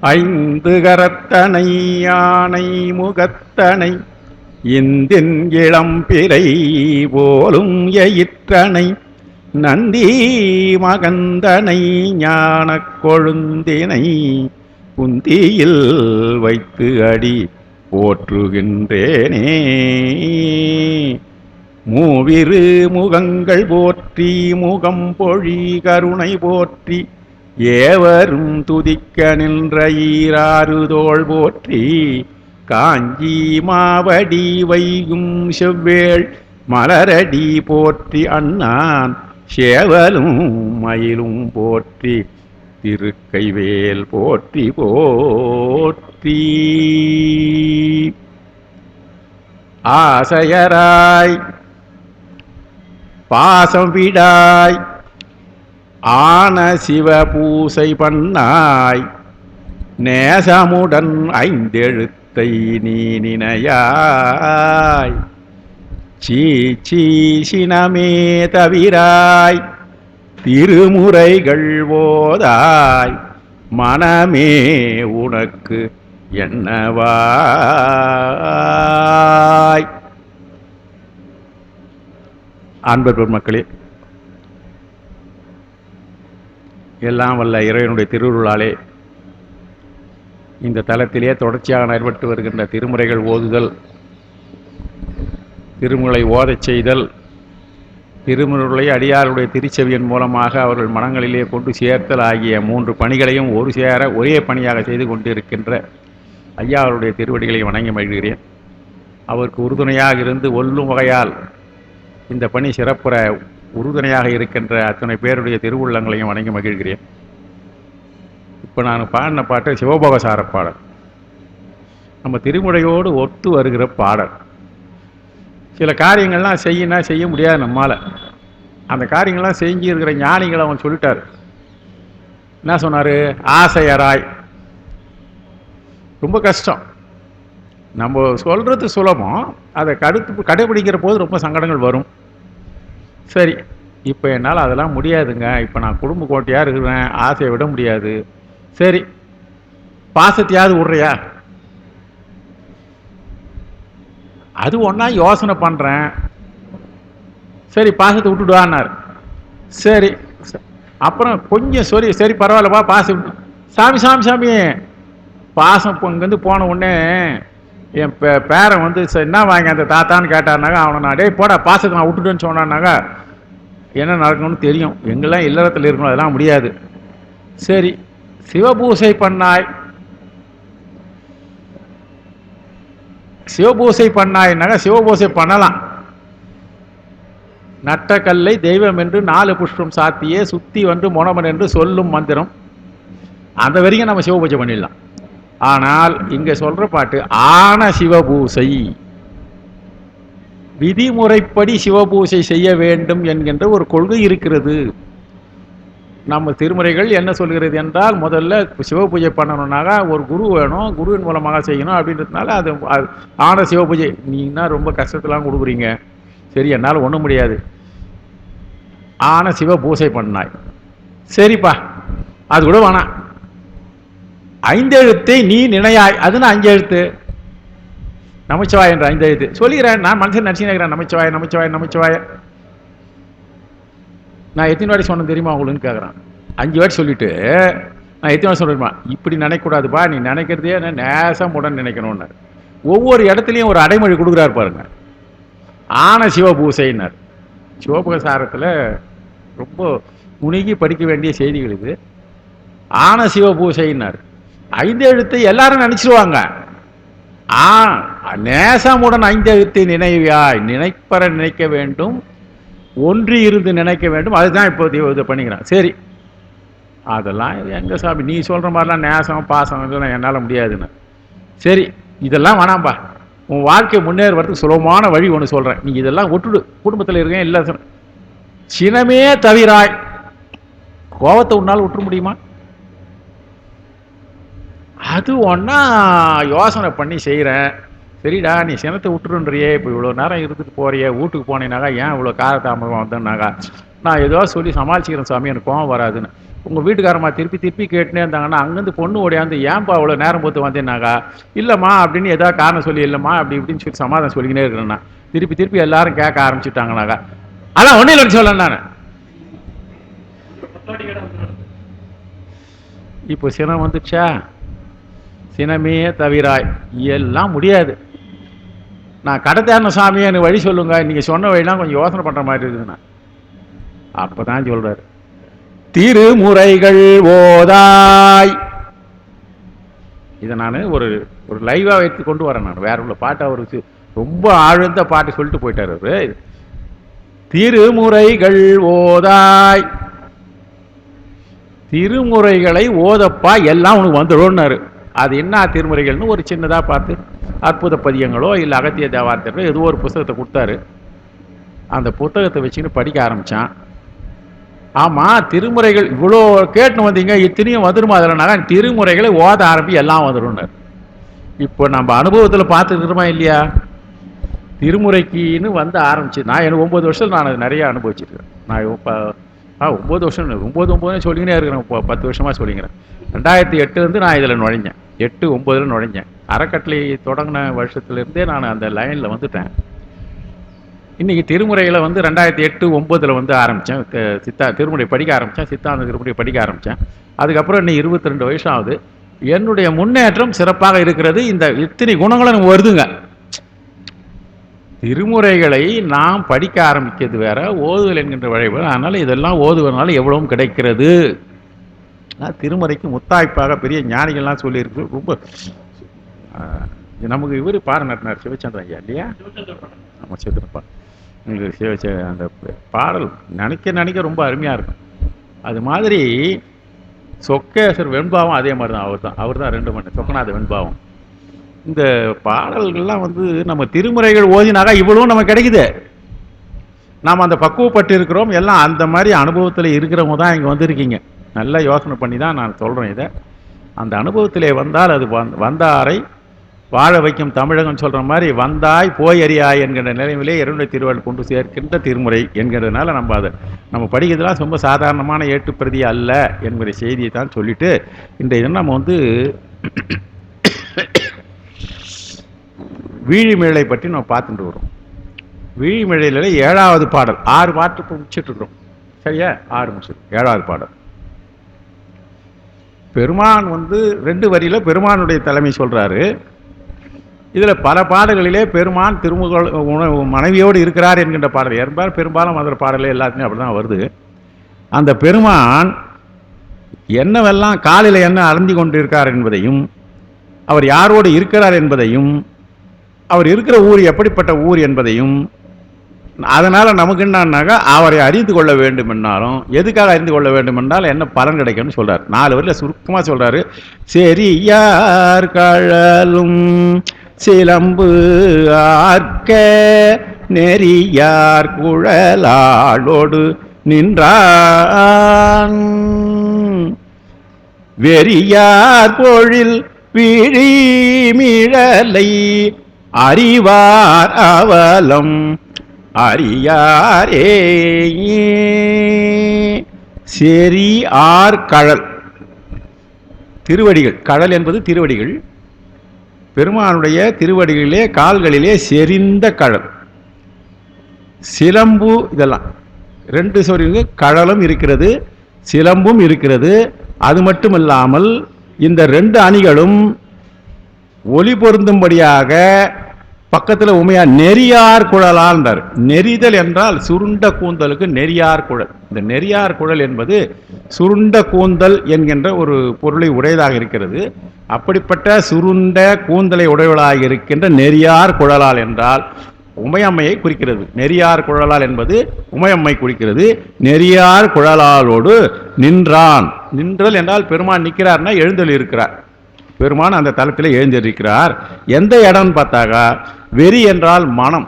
ஐந்து கரத்தனை யானை முகத்தனை இந்தின் இளம்பிறை போலும் எயிற்றனை நந்தி மகந்தனை ஞானக் கொழுந்தினை புந்தியில் வைத்து அடி போற்றுகின்றேனே. மூவிரு முகங்கள் போற்றி முகம் பொழி கருணை போற்றி ஏவரும் துதிக்க நின்ற ஈராறுதோள் போற்றி காஞ்சி மாவடி வைகும் செவ்வேள் மலரடி போற்றி அண்ணான் சேவலும் மயிலும் போற்றி திருக்கைவேல் போற்றி போற்றி. ஆசையராய் பாசம் விடாய் ஆன சிவ பூசை பண்ணாய் நேசமுடன் ஐந்தெழுத்தை நீ நினையாய் சீச்சி சினமே தவிராய் திருமுறைகள் ஓதாய் மனமே உனக்கு என்னவாய். அன்பர் பெருமக்களே, எல்லாம் வல்ல இறைவனுடைய திருவுருளாலே இந்த தலத்திலே தொடர்ச்சியாக நடைபெற்று வருகின்ற திருமுறைகள் ஓதுதல், திருமுறை ஓதச் செய்தல், திருமுறை அடியாருடைய திருச்செவியின் மூலமாக அவர்கள் மனங்களிலே கொண்டு சேர்த்தல் ஆகிய 3 பணிகளையும் ஒரு சேர ஒரே பணியாக செய்து கொண்டிருக்கின்ற ஐயா அவருடைய திருவடிகளை வணங்கி மகிழ்கிறேன். அவருக்கு உறுதுணையாக இருந்து ஒல்லும் வகையால் இந்த பணி சிறப்புற உறுதுணையாக இருக்கின்ற அத்தனை பேருடைய திருவுள்ளங்களையும் வணங்கி மகிழ்கிறேன். இப்போ நான் பாடின பாட்டு சிவபோகசார பாடல், நம்ம திருமுறையோடு ஒத்து வருகிற பாடல். சில காரியங்கள்லாம் செய்ய முடியாது நம்மால். அந்த காரியங்கள்லாம் செஞ்சிருக்கிற ஞானிகளை அவன் சொல்லிட்டார். என்ன சொன்னார்? ஆசையராய். ரொம்ப கஷ்டம். நம்ம சொல்கிறது சுலபம், அதை கடைபிடிக்கிற போது ரொம்ப சங்கடங்கள் வரும். சரி, இப்போ என்னால் அதெல்லாம் முடியாதுங்க, இப்போ நான் குடும்ப கோட்டையாக இருக்கிறேன், ஆசையை விட முடியாது. சரி, பாசத்தையாவது விட்றியா? அது ஒன்றா யோசனை பண்ணுறேன். சரி, பாசத்தை விட்டுடுவான்னார். சரி, அப்புறம் கொஞ்சம் சரி பரவாயில்லப்பா, பாசம் சாமி சாமி சாமி பாசம் இப்போ இங்கேருந்து போன உடனே என் பேரன் வந்து என்ன வாங்கி அந்த தாத்தான்னு கேட்டாருனாக்கா, அவனை நான் டே போடா பாசத்தை நான் விட்டுட்டேன்னு சொன்னான்னாக்கா என்ன நடக்கணும்னு தெரியும். எங்கெல்லாம் இல்லறத்தில் இருக்கணும், அதெல்லாம் முடியாது. சரி, சிவபூசை பண்ணாய். சிவபூசை பண்ணாய்னாக்கா சிவபூசை பண்ணலாம். நட்டக்கல்லை தெய்வம் என்று 4 புஷ்பம் சாத்தியே சுத்தி வந்து மொனமன் என்று சொல்லும் மந்திரம், அந்த வரைக்கும் நம்ம சிவபூஜை பண்ணிடலாம். ஆனால் இங்க சொல்ற பாட்டு ஆன சிவபூசை, விதிமுறைப்படி சிவபூசை செய்ய வேண்டும் என்கின்ற ஒரு கொள்கை இருக்கிறது. நம்ம திருமுறைகள் என்ன சொல்கிறது என்றால், முதல்ல சிவபூஜை பண்ணணும்னாக்கா ஒரு குரு வேணும், குருவின் மூலமாக செய்யணும் அப்படின்றதுனால அது ஆன சிவபூஜை. நீங்கன்னா ரொம்ப கஷ்டத்தெல்லாம் கொடுக்குறீங்க, சரி என்னால் ஒன்றும் முடியாது. ஆன சிவபூசை பண்ணாய், சரிப்பா அது கூட வேணாம். 5 எழுத்தை நீ நினையாய், அதுன்னு 5 எழுத்து. நமச்சிவாய் என்ற 5 எழுத்து சொல்லிக்கிறேன். நான் மனுஷன் நடிச்சுக்கிறேன், நமச்சிவாய் நமச்சிவாய் நமச்சிவாய. நான் எத்தனை வாட்டி சொன்னேன் தெரியுமா உங்களுக்கு கேட்குறான். 5 வாட்டி சொல்லிட்டு நான் எத்தனை வாட்டி சொல்லிருமா, இப்படி நினைக்கக்கூடாதுப்பா, நீ நினைக்கிறதே நேசமுடன் நினைக்கணும்னு ஒவ்வொரு இடத்துலையும் ஒரு அடைமொழி கொடுக்குறாரு பாருங்க. ஆன சிவபூசைன்னார். சிவபுகசாரத்தில் ரொம்ப முனிகி படிக்க வேண்டிய செய்திகள் இது. ஆன சிவபூசைன்னார். 5 எழுத்தை எல்லாரும் நினைச்சிருவாங்க. நேசமுடன் 5 எழுத்தை நினைவாய், நினைப்பற நினைக்க வேண்டும், ஒன்றி இருந்து நினைக்க வேண்டும். அதுதான் இப்போ இது பண்ணிக்கிறான். சரி, அதெல்லாம் எங்க சாமி நீ சொல்ற மாதிரிலாம் நேசம் பாசம் இதெல்லாம் என்னால் முடியாதுன்னு. சரி, இதெல்லாம் வேணாம்பா, உன் வாழ்க்கை முன்னேறுவதற்கு சுலபமான வழி ஒன்று சொல்றேன். நீ இதெல்லாம் விட்டுடு, குடும்பத்தில் இருக்கேன் இல்லை சினமே தவிராய். கோபத்தை உன்னால் விட்டுற முடியுமா? அது ஒன்றா யோசனை பண்ணி செய்கிறேன். சரிடா, நீ சினத்தை விட்டுருன்றியே, இப்போ இவ்வளோ நேரம் இருந்துட்டு போறியே, வீட்டுக்கு போனேனாக்கா ஏன் இவ்வளோ காரத்தாமதம் வந்தேன்னாக்கா, நான் ஏதோ சொல்லி சமாளிச்சுக்கிறேன் சாமி, எனக்கு கோபம் வராதுன்னு. உங்கள் வீட்டுக்காரம்மா திருப்பி திருப்பி கேட்டுனே இருந்தாங்கன்னா அங்கேருந்து பொண்ணு ஓடியாந்து ஏன்பா அவ்வளோ நேரம் போட்டு வந்தேன்னாக்கா, இல்லைம்மா அப்படின்னு ஏதாவது காரணம் சொல்லி, இல்லைம்மா அப்படி இப்படின்னு சொல்லி சமாதானம் சொல்லிக்கினே இருக்கிறேன்னா திருப்பி திருப்பி எல்லாரும் கேட்க ஆரம்பிச்சுட்டாங்கனாக்கா, அதான் ஒன்றும் இல்லைன்னு சொல்ல நான். இப்போ சினம் வந்துச்சா, சினமே தவிராய் எல்லாம் முடியாது. நான் கடத்தான சாமியை எனக்கு வழி சொல்லுங்க, நீங்கள் சொன்ன வழிலாம் கொஞ்சம் யோசனை பண்ணுற மாதிரி இருக்குதுண்ணா. அப்போ தான் சொல்கிறார், திருமுறைகள் ஓதாய். இதை நான் ஒரு ஒரு லைவாக வைத்து கொண்டு வரேன். நான் வேற உள்ள பாட்டு அவருக்கு ரொம்ப ஆழ்ந்த பாட்டு சொல்லிட்டு போயிட்டார் அவரு. திருமுறைகள் ஓதாய், திருமுறைகளை ஓதப்பா எல்லாம் உனக்கு வந்துடும்னாரு. அது என்ன திருமுறைகள்னு ஒரு சின்னதாக பார்த்து அற்புத பதியங்களோ இல்லை அகத்திய தேவார்த்தங்களோ ஏதோ ஒரு புத்தகத்தை கொடுத்தாரு. அந்த புத்தகத்தை வச்சுன்னு படிக்க ஆரம்பித்தான். ஆமாம், திருமுறைகள் இவ்வளோ கேட்டுன்னு வந்தீங்க, இத்தனையும் வந்துடுமா அதில்னாக்கா, திருமுறைகளை ஓத ஆரம்பி எல்லாம் வந்துடும்னாரு. இப்போ நம்ம அனுபவத்தில் பார்த்துருக்குறோமா இல்லையா? திருமுறைக்குன்னு வந்து ஆரம்பிச்சு நான் எனக்கு 9 வருஷம் நான் அது நிறைய அனுபவிச்சிருக்கேன். நான் 9 வருஷம் 9 சொல்லிக்கினே இருக்கிறேன். இப்போ 10 வருஷமாக சொல்லிக்கிறேன். 2008 நான் இதில் நுழைஞ்சேன். 8-9 நுழைஞ்சேன். அறக்கட்டளை தொடங்கின வருஷத்துலேருந்தே நான் அந்த லைனில் வந்துட்டேன். இன்றைக்கி திருமுறையில் வந்து 2008-9 வந்து ஆரம்பித்தேன். திருமுறை படிக்க ஆரம்பித்தேன். சித்தாந்த திருமுறை படிக்க ஆரம்பித்தேன். அதுக்கப்புறம் இன்னும் 22 வருஷம் ஆகுது. என்னுடைய முன்னேற்றம் சிறப்பாக இருக்கிறது. இந்த இத்தனை குணங்களும் நமக்கு வருதுங்க. திருமுறைகளை நாம் படிக்க ஆரம்பிக்கிறது வேற, ஓதுதல் என்கின்ற வழிபாடு. அதனால் இதெல்லாம் ஓதுவதனால எவ்வளவும் கிடைக்கிறது. திருமுறைக்கு முத்தாய்ப்பாக பெரிய ஞானிகள்லாம் சொல்லியிருக்கு. ரொம்ப நமக்கு இவர் பாரு நட்டினார், சிவச்சந்திரன் ஐயா இல்லையா? ஆமாம், சிவச்சந்திரப்பா. உங்களுக்கு அந்த பாடல் நினைக்க நினைக்க ரொம்ப அருமையாக இருக்கும். அது மாதிரி சொக்கேசர் வெண்பாவம் அதே மாதிரி தான். அவர் தான் 2 மணி சொக்கநாத வெண்பாவம். இந்த பாடல்கள்லாம் வந்து நம்ம திருமுறைகள் ஓதினாக்கா இவ்வளவும் நமக்கு கிடைக்குது. நாம் அந்த பக்குவப்பட்டு இருக்கிறோம். எல்லாம் அந்த மாதிரி அனுபவத்தில் இருக்கிறவங்க தான் இங்கே வந்திருக்கீங்க. நல்லா யோசனை பண்ணி தான் நான் சொல்கிறேன் இதை. அந்த அனுபவத்திலே வந்தால் அது வந்தாரை வாழ வைக்கும் தமிழகம் சொல்கிற மாதிரி வந்தாய் போய் அறியாய் என்கிற நிலையிலே இரண்டு திருவள்ளுவர் கொண்டு சேர்க்கின்ற திருமுறை என்கிறதுனால நம்ம படிக்கிறதுலாம் ரொம்ப சாதாரணமான ஏட்டுப்பிரதி அல்ல என்கிற செய்தியை தான் சொல்லிட்டு இந்த இதை நம்ம வந்து வீழிமிழலை பற்றி நம்ம பார்த்துட்டு வரோம். வீழிமிழையில் 7வது பாடல். 6 பாட்டு முடிச்சுட்டு இருக்கிறோம். சரியா? 6 முடிச்சுட்டு 7வது பாடல். பெருமான் வந்து 2 வரியில் பெருமானுடைய தலைமை சொல்கிறாரு. இதில் பல பாடல்களிலே பெருமான் திருமுக மனைவியோடு இருக்கிறார் என்கின்ற பாடல் பெரும்பாலும் அதில் பாடலே எல்லாத்துலேயும் அப்படி தான் வருது. அந்த பெருமான் என்னவெல்லாம் காலில் என்ன அறந்தி கொண்டு இருக்கார் என்பதையும், அவர் யாரோடு இருக்கிறார் என்பதையும், அவர் இருக்கிற ஊர் எப்படிப்பட்ட ஊர் என்பதையும், அதனால் நமக்கு என்னன்னாக்கா அவரை அறிந்து கொள்ள வேண்டும் என்றாலும் எதுக்காக அறிந்து கொள்ள வேண்டும் என்றால் என்ன பலன் கிடைக்கும்னு சொல்கிறார். 4 வரியில் சுருக்கமாக சொல்கிறாரு. செரியார் கழலும் சிலம்பு ஆர்க்க நெறியார் குழலாளோடு நின்றான் வெறியார் பொழில் வீழிமிழலை அறிவார் அவலம் அறியாரே. செரி ஆர் கழல், திருவடிகள். கழல் என்பது திருவடிகள். பெருமானுடைய திருவடிகளிலே கால்களிலே செறிந்த கழல், சிலம்பு, இதெல்லாம் 2 சொல்லுங்க. கழலும் இருக்கிறது, சிலம்பும் இருக்கிறது. அது மட்டுமில்லாமல் இந்த 2 அணிகளும் ஒளி பொருந்தும்படியாக பக்கத்தில் உமையா நெறியார் குழலான்றார். நெறிதல் என்றால் சுருண்ட கூந்தலுக்கு நெறியார் குழல். இந்த நெறியார் குழல் என்பது சுருண்ட கூந்தல் என்கின்ற ஒரு பொருளை உடையதாக இருக்கிறது. அப்படிப்பட்ட சுருண்ட கூந்தலை உடையவளாக இருக்கின்ற நெறியார் குழலால் என்றால் உமையம்மையை குறிக்கிறது. நெறியார் குழலால் என்பது உமையம்மை குறிக்கிறது. நெறியார் குழலாலோடு நின்றான். நின்றல் என்றால் பெருமான் நிற்கிறார்னா எழுந்தல் இருக்கிறார். பெருமான் அந்த தலத்தில் எழுந்திருக்கிறார். எந்த இடம்னு பார்த்தாக்கா வெறி என்றால் மனம்.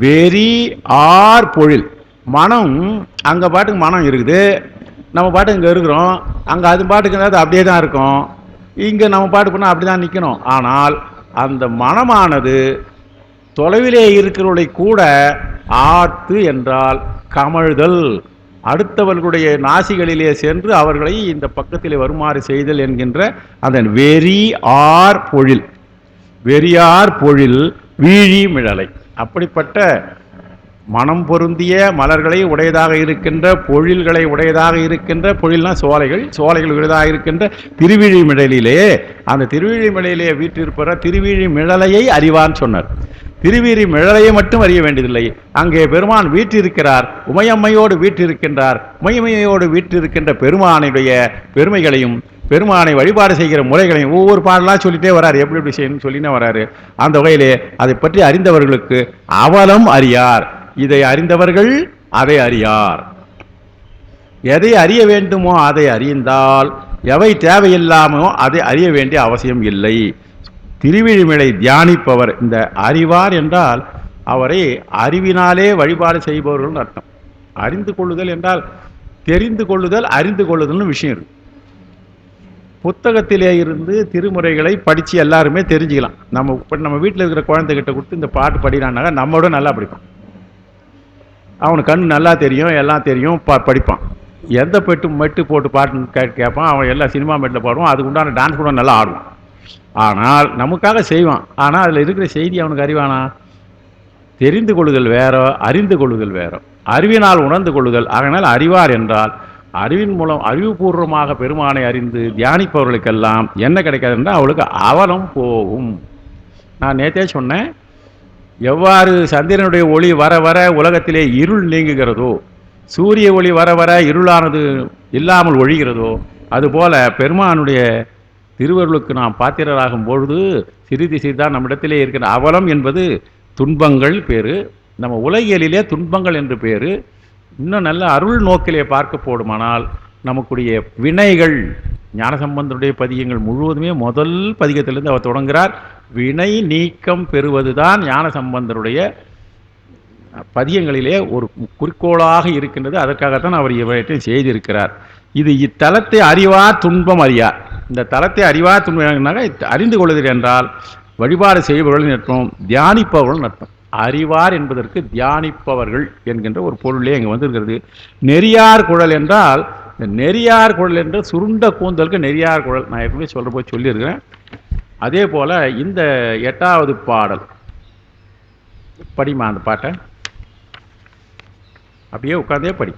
வெறி ஆர் பொழில். மனம் அங்கே பாட்டுக்கு மனம் இருக்குது, நம்ம பாட்டுக்கு இங்கே இருக்கிறோம். அங்கே அது பாட்டுக்கு அப்படியே தான் இருக்கும். இங்கே நம்ம பாட்டு பண்ணால் அப்படி தான் நிற்கணும். ஆனால் அந்த மனமானது தொலைவிலே இருக்கிறவர்களை கூட ஆர்த்து என்றால் கமழ்தல், அடுத்தவர்களுடைய நாசிகளிலே சென்று அவர்களை இந்த பக்கத்திலே வருமாறு செய்தல் என்கின்ற அந்த வெறி ஆர் பொழில், வெறியார் பொழில் வீழி மிழலை, அப்படிப்பட்ட மனம் பொருந்திய மலர்களை உடையதாக இருக்கின்ற, பொழில்களை உடையதாக இருக்கின்ற, பொழில்னா சோலைகள், சோலைகள் உடையதாக இருக்கின்ற திருவிழி மிழலிலே, அந்த திருவிழி மிழலிலே வீற்றிருப்பற திருவிழி மிழலையை அறிவான் சொன்னார். திருவிழி மிழலையை மட்டும் அறிய வேண்டியதில்லை, அங்கே பெருமான் வீற்றிருக்கிறார், உமையம்மையோடு வீற்றிருக்கின்றார். உமையம்மையோடு வீற்றிருக்கின்ற பெருமானுடைய பெருமைகளையும் பெருமானை வழிபாடு செய்கிற முறைகளையும் ஒவ்வொரு பாடலாம் சொல்லிட்டே வராரு, எப்படி எப்படி செய்யணும்னு சொல்லினே வராரு. அந்த வகையிலே அதை பற்றி அறிந்தவர்களுக்கு அவலம் அறியார், இதை அறிந்தவர்கள் அதை அறியார். எதை அறிய வேண்டுமோ அதை அறிந்தால் எவை தேவையில்லாமோ அதை அறிய வேண்டிய அவசியம் இல்லை. திருவிழிமிழை தியானிப்பவர், இந்த அறிவார் என்றால் அவரை அறிவினாலே வழிபாடு செய்பவர்கள் அர்த்தம். அறிந்து கொள்ளுதல் என்றால் தெரிந்து கொள்ளுதல், அறிந்து கொள்ளுதல்னு விஷயம் இருக்கு. புத்தகத்திலே இருந்து திருமுறைகளை படித்து எல்லாருமே தெரிஞ்சுக்கலாம். நம்ம வீட்டில் இருக்கிற குழந்தைகிட்ட கொடுத்து இந்த பாட்டு படிக்கிறான்னாக்கா நம்மளோட நல்லா படிப்பான். அவனுக்கு கண் நல்லா தெரியும், எல்லாம் தெரியும், படிப்பான். எந்த மெட்டு போட்டு பாட்டு கேட்பான், அவன் எல்லாம் சினிமா மெட்டில் பாடுவான், அதுக்கு உண்டான டான்ஸ் கூட நல்லா ஆடுவான். ஆனால் நமக்காக செய்வான். ஆனால் அதில் இருக்கிற செய்தி அவனுக்கு அறிவானா? தெரிந்து கொள்ளுதல் வேற, அறிந்து கொள்ளுதல் வேற. அறிவினால் உணர்ந்து கொள்ளுதல். அதனால் அறிவார் என்றால் அறிவின் மூலம் அறிவுபூர்வமாக பெருமானை அறிந்து தியானிப்பவர்களுக்கெல்லாம் என்ன கிடைக்காது என்றால் அவளுக்கு அவலம் போகும். நான் நேற்றே சொன்னேன், எவ்வாறு சந்திரனுடைய ஒளி வர வர உலகத்திலே இருள் நீங்குகிறதோ, சூரிய ஒளி வர வர இருளானது இல்லாமல் ஒழிகிறதோ, அதுபோல பெருமானுடைய திருவருளுக்கு நாம் பாத்திரராகும் பொழுது சிறிது சிறிதான் நம்மிடத்திலே இருக்கிற அவலம் என்பது துன்பங்கள் பேரு. நம்ம உலகியலிலே துன்பங்கள் என்று பேரு. இன்னும் நல்ல அருள் நோக்கிலே பார்க்க போடுமானால் நமக்குடைய வினைகள், ஞானசம்பந்தருடைய பதிகங்கள் முழுவதுமே முதல் பதிகத்திலிருந்து அவர் தொடங்குகிறார். வினை நீக்கம் பெறுவதுதான் ஞானசம்பந்தருடைய பதிகங்களிலே ஒரு குறிக்கோளாக இருக்கின்றது. அதற்காகத்தான் அவர் இவற்றையும் செய்திருக்கிறார். இது இத்தலத்தை அறிவார் துன்பம் அறியார். இந்த தலத்தை அறிவார் துன்பம் அறிந்து கொள்ளுதல் என்றால் வழிபாடு செய்பவர்கள் அர்த்தம், தியானிப்பவர்கள் அர்த்தம். அறிவார் என்பதற்கு தியானிப்பவர்கள் என்கின்ற ஒரு பொருளே இங்கே வந்திருக்கிறது. நெறியார் குழல் என்றால், இந்த நெறியார் குழல் என்ற சுருண்ட கூந்தலுக்கு நெறியார் குழல் நான் எப்பவுமே சொல்கிற போது சொல்லியிருக்கிறேன். அதே போல் இந்த 8வது பாடல் படிமா, அந்த பாட்டை அப்படியே உட்காந்தே படி.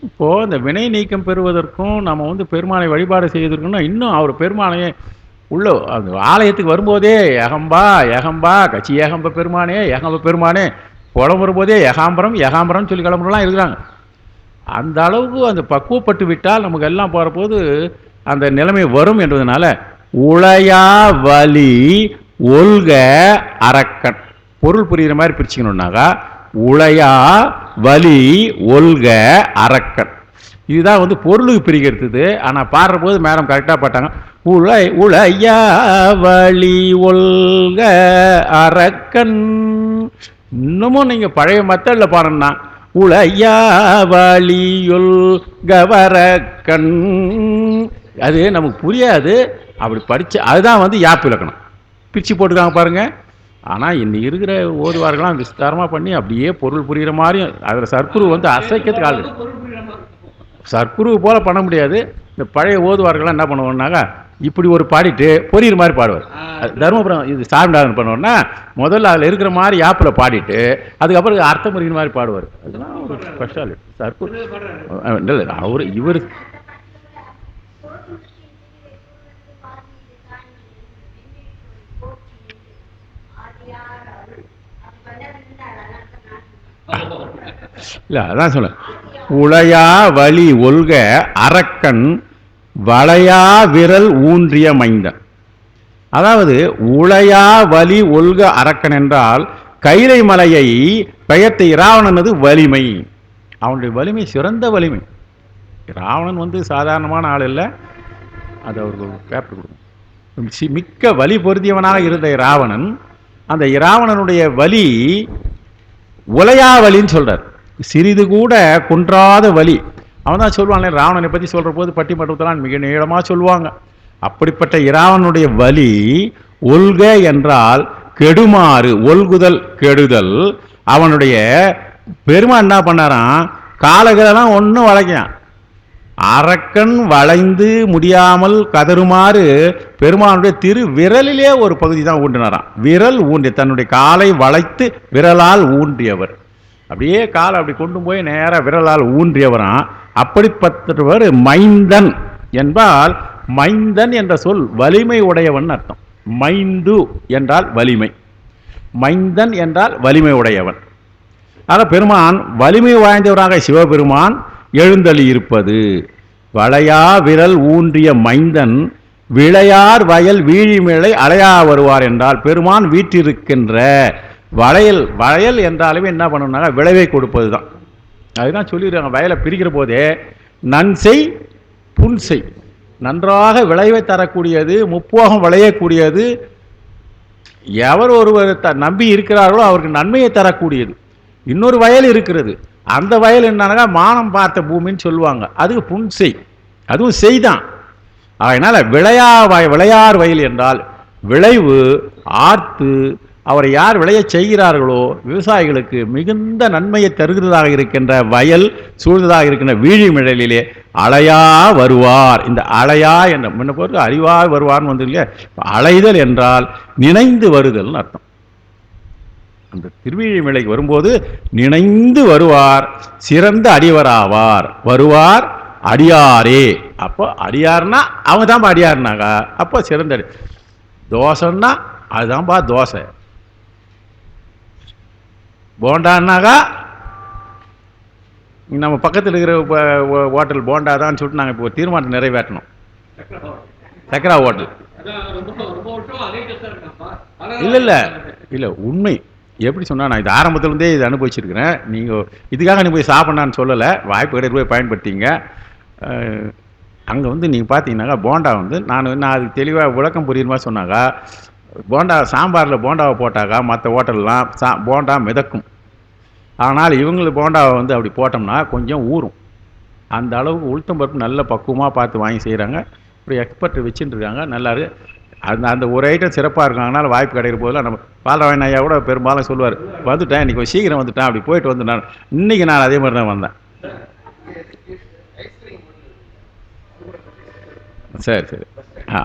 இப்போது இந்த வினை நீக்கம் பெறுவதற்கும் நம்ம பெருமானை வழிபாடு செய்வதற்குன்னா இன்னும் அவர் பெருமானையே உள்ள அந்த ஆலயத்துக்கு வரும்போதே ஏகம்பா ஏகம்பா கட்சி ஏகம்ப பெருமானே ஏகம்ப பெருமானே புலம் வரும்போதே ஏகாம்பரம்னு சொல்லி கிளம்புறலாம் இருக்கிறாங்க. அந்த அளவுக்கு அந்த பக்குவப்பட்டு விட்டால் நமக்கு எல்லாம் போகிற போது அந்த நிலைமை வரும் என்பதனால உளையா வலி ஒல்க அரக்கன் பொருள் புரிகிற மாதிரி பிரிச்சுக்கணுன்னாக்கா உளையா வலி ஒல்க அரக்கன், இதுதான் பொருளுக்கு பிரிக்கிறது. ஆனால் பாடுற போது மேடம் கரெக்டாக பாட்டாங்க. உளையா வலி ஒல்க அரக்கன். இன்னமும் நீங்கள் பழைய மெத்தடில் பாடணும்னா உளையா வலி ஒல்க வரக்கன், அது நமக்கு புரியாது. அப்படி படித்து அதுதான் யாப்பு இலக்கணம் பிரித்து போட்டுருக்காங்க பாருங்கள். ஆனால் இன்னைக்கு இருக்கிற ஓதுவார்கள்லாம் விஸ்தாரமாக பண்ணி அப்படியே பொருள் புரிகிற மாதிரி அதில் சர்க்குரு அசைக்கிறதுக்கு ஆள் சர்க்குரு போல் பண்ண முடியாது. இந்த பழைய ஓதுவார்கள்லாம் என்ன பண்ணுவோம்னாக்கா இப்படி ஒரு பாடிட்டு பொரியிற மாதிரி பாடுவார். தர்மபுரம் இது சாமிநாதன் பண்ணுவார்னா முதல்ல அதில் இருக்கிற மாதிரி யாப்பில் பாடிட்டு அதுக்கப்புறம் அர்த்தம் புரிகிற மாதிரி பாடுவார். அதெல்லாம் ஒரு ஸ்பெஷாலிட்டி. சர்க்குரு இல்லை இவர் இல்லை, அதான் சொல்ல உளையா வலி ஒல்க அரக்கன் வளையா விரல் ஊன்றிய மைந்தன். அதாவது உளையா வலி ஒல்க அரக்கன் என்றால் கைலை மலையை பெயர்த்த இராவணனது வலிமை, அவனுடைய வலிமை சிறந்த வலிமை. ராவணன் சாதாரணமான ஆள் இல்லை. அது அவருக்கு பேப்பர் கொடுக்கும். மிக்க வலி பொருந்தியவனாக இருந்த இராவணன், அந்த இராவணனுடைய வலி உலையா வலின்னு சொல்றார். சிறிது கூட குன்றாத வலி. அவன் தான் சொல்லுவான், ராவணனை பற்றி சொல்கிற போது பட்டிமன்றத்தெல்லாம் மிக நீளமாக சொல்லுவாங்க. அப்படிப்பட்ட இராவணனுடைய வலி ஒல்க என்றால் கெடுமாறு, ஒல்குதல் கெடுதல். அவனுடைய பெருமான் என்ன பண்ணாரான், காலகளெல்லாம் ஒன்றும் வளைக்கான், அரக்கன் வளைந்து முடியாமல் கதறுமாறு பெருமானுடைய திரு விரலிலே ஒரு பகுதி தான் ஊன்றினாராம். விரல் ஊன்றி, தன்னுடைய காலை வளைத்து விரலால் ஊன்றியவர். அப்படியே காலை அப்படி கொண்டு போய் நேராக விரலால் ஊன்றியவரான். அப்படிப்பட்டவர் மைந்தன் என்பால், மைந்தன் என்ற சொல் வலிமை உடையவன் அர்த்தம். மைந்து என்றால் வலிமை, மைந்தன் என்றால் வலிமை உடையவன். ஆக பெருமான் வலிமை வாய்ந்தவராக சிவபெருமான் எழுந்தளி இருப்பது. வளையா விரல் ஊன்றிய மைந்தன் விளையார் வயல் வீழிமிழை அலையா வருவார் என்றால், பெருமான் வீற்றிருக்கின்ற வளையல். வளையல் என்றாலுமே என்ன பண்ணணும்னா விளைவை கொடுப்பது தான். அதுதான் சொல்லிடுறாங்க வயலை பிரிக்கிற போதே, நன்செய் புன்செய், நன்றாக விளைவை தரக்கூடியது, முப்போகம் விளையக்கூடியது, எவர் ஒருவர் நம்பி இருக்கிறார்களோ அவருக்கு நன்மையை தரக்கூடியது. இன்னொரு வயல் இருக்கிறது, அந்த வயல் என்னன்னா மானம் பார்த்த பூமின்னு சொல்லுவாங்க, அதுக்கு புன்செய், அதுவும் செய்தான். அதனால் விளையார் வயல் என்றால் விளைவு ஆர்த்து அவரை யார் விளைய செய்கிறார்களோ விவசாயிகளுக்கு மிகுந்த நன்மையை தருகிறதாக இருக்கின்ற வயல் சூழ்ந்ததாக இருக்கின்ற வீழிமிழலிலே அலையா வருவார். இந்த அலையா என்ற முன்ன பொறுத்து அறிவார் வருவார்னு வந்து இல்லையா, அலைதல் என்றால் நினைந்து வருதல்னு அர்த்தம். அந்த திருவீழிமிழைக்கு வரும்போது நினைந்து வருவார், சிறந்த அடியவராவார். வருவார் அடியாரே. அப்போ அடியார்னா அவங்க தான்ப்பா அடியார்னாக்கா, அப்போ சிறந்த அடி. தோசைன்னா அதுதான்ப்பா தோசை. போண்டான்னாக்கா நம்ம பக்கத்தில் இருக்கிற ஹோட்டல் போண்டா தான் சொல்லிட்டு நாங்கள் இப்போ தீர்மானத்தை நிறைவேற்றணும். சக்கரா ஹோட்டல் இல்லை உண்மை எப்படி சொன்னால், நான் இது ஆரம்பத்துலேருந்தே இது அனுபவிச்சிருக்கிறேன். நீங்கள் இதுக்காக நீ போய் சாப்பிட்ணான்னு சொல்லலை, வாய்ப்பு கிடையாது போய் பயன்படுத்திங்க. அங்கே வந்து நீங்கள் பார்த்தீங்கன்னாக்கா போண்டா வந்து நான் அதுக்கு தெளிவாக விளக்கம் புரியுமா சொன்னாக்கா, போண்டா சாம்பாரில் போண்டாவை போட்டாக்கா மற்ற ஹோட்டல்லாம் போண்டா மிதக்கும். ஆனால் இவங்களுக்கு போண்டாவை வந்து அப்படி போட்டோம்னா கொஞ்சம் ஊறும். அந்த அளவுக்கு உளுத்தம் பருப்பு நல்ல பக்குவமாக பார்த்து வாங்கி செய்கிறாங்க. இப்படி எக்ஸ்பர்ட் வச்சுட்டு இருக்காங்க. நல்லாரு அந்த ஒரு ஐட்டம் சிறப்பாக இருக்கும். அதனால் வாய்ப்பு கிடைக்கிற போதெல்லாம் நம்ம பாலராயன் ஐயா கூட பெரும்பாலும் சொல்லுவார், வந்துட்டேன் இன்றைக்கி சீக்கிரம் வந்துட்டேன், அப்படி போயிட்டு வந்துட்டேன். இன்றைக்கி நான் அதே மாதிரி தான் வந்தேன். சரி சரி,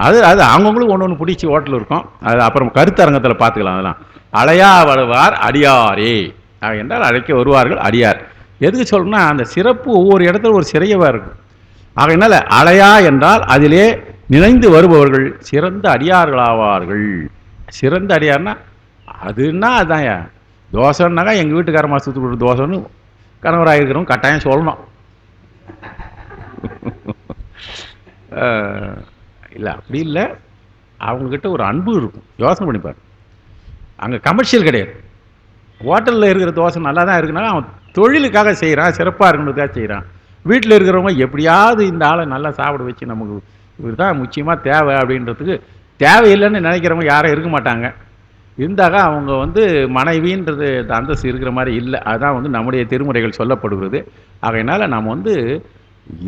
அது அவங்கவுங்களுக்கு ஒன்று ஒன்று பிடிச்சி ஹோட்டல் இருக்கும். அது அப்புறம் கருத்தரங்கத்தில் பார்த்துக்கலாம். அதெல்லாம் அலையா வருவார் அடியாரே என்றால் அழைக்க வருவார்கள் அடியார். எதுக்கு சொல்லணும்னா, அந்த சிறப்பு ஒவ்வொரு இடத்துல ஒரு சிறையவாக இருக்கும். ஆகையினால அலையா என்றால் அதிலே நினைந்து வருபவர்கள் சிறந்த அடியார்களாவார்கள். சிறந்த அடியார்னா அதுன்னா அதுதான். தோசைன்னாக்கா எங்கள் வீட்டுக்கார மாதத்துக்கு கொடுத்த தோசைன்னு கணவராக இருக்கிறவங்க கட்டாயம் சொல்லணும். இல்லை அப்படி இல்லை, அவங்கக்கிட்ட ஒரு அன்பு இருக்கும். யோசனை பண்ணிப்பார், அங்கே கமர்ஷியல் கிடையாது. ஹோட்டலில் இருக்கிற தோசை நல்லா தான் இருக்குன்னா அவன் தொழிலுக்காக செய்கிறான், சிறப்பாக இருக்கணுக்காக செய்கிறான். வீட்டில் இருக்கிறவங்க எப்படியாவது இந்த ஆளை நல்லா சாப்பிட வச்சு நமக்கு இவர் தான் முக்கியமாக தேவை அப்படின்றதுக்கு தேவையில்லைன்னு நினைக்கிறவங்க யாரும் இருக்க மாட்டாங்க. இருந்தாக அவங்க வந்து மனைவின்றது அந்தஸ்து இருக்கிற மாதிரி இல்லை. அதுதான் வந்து நம்முடைய திருமுறைகள் சொல்லப்படுகிறது. ஆகையினால் நாம் வந்து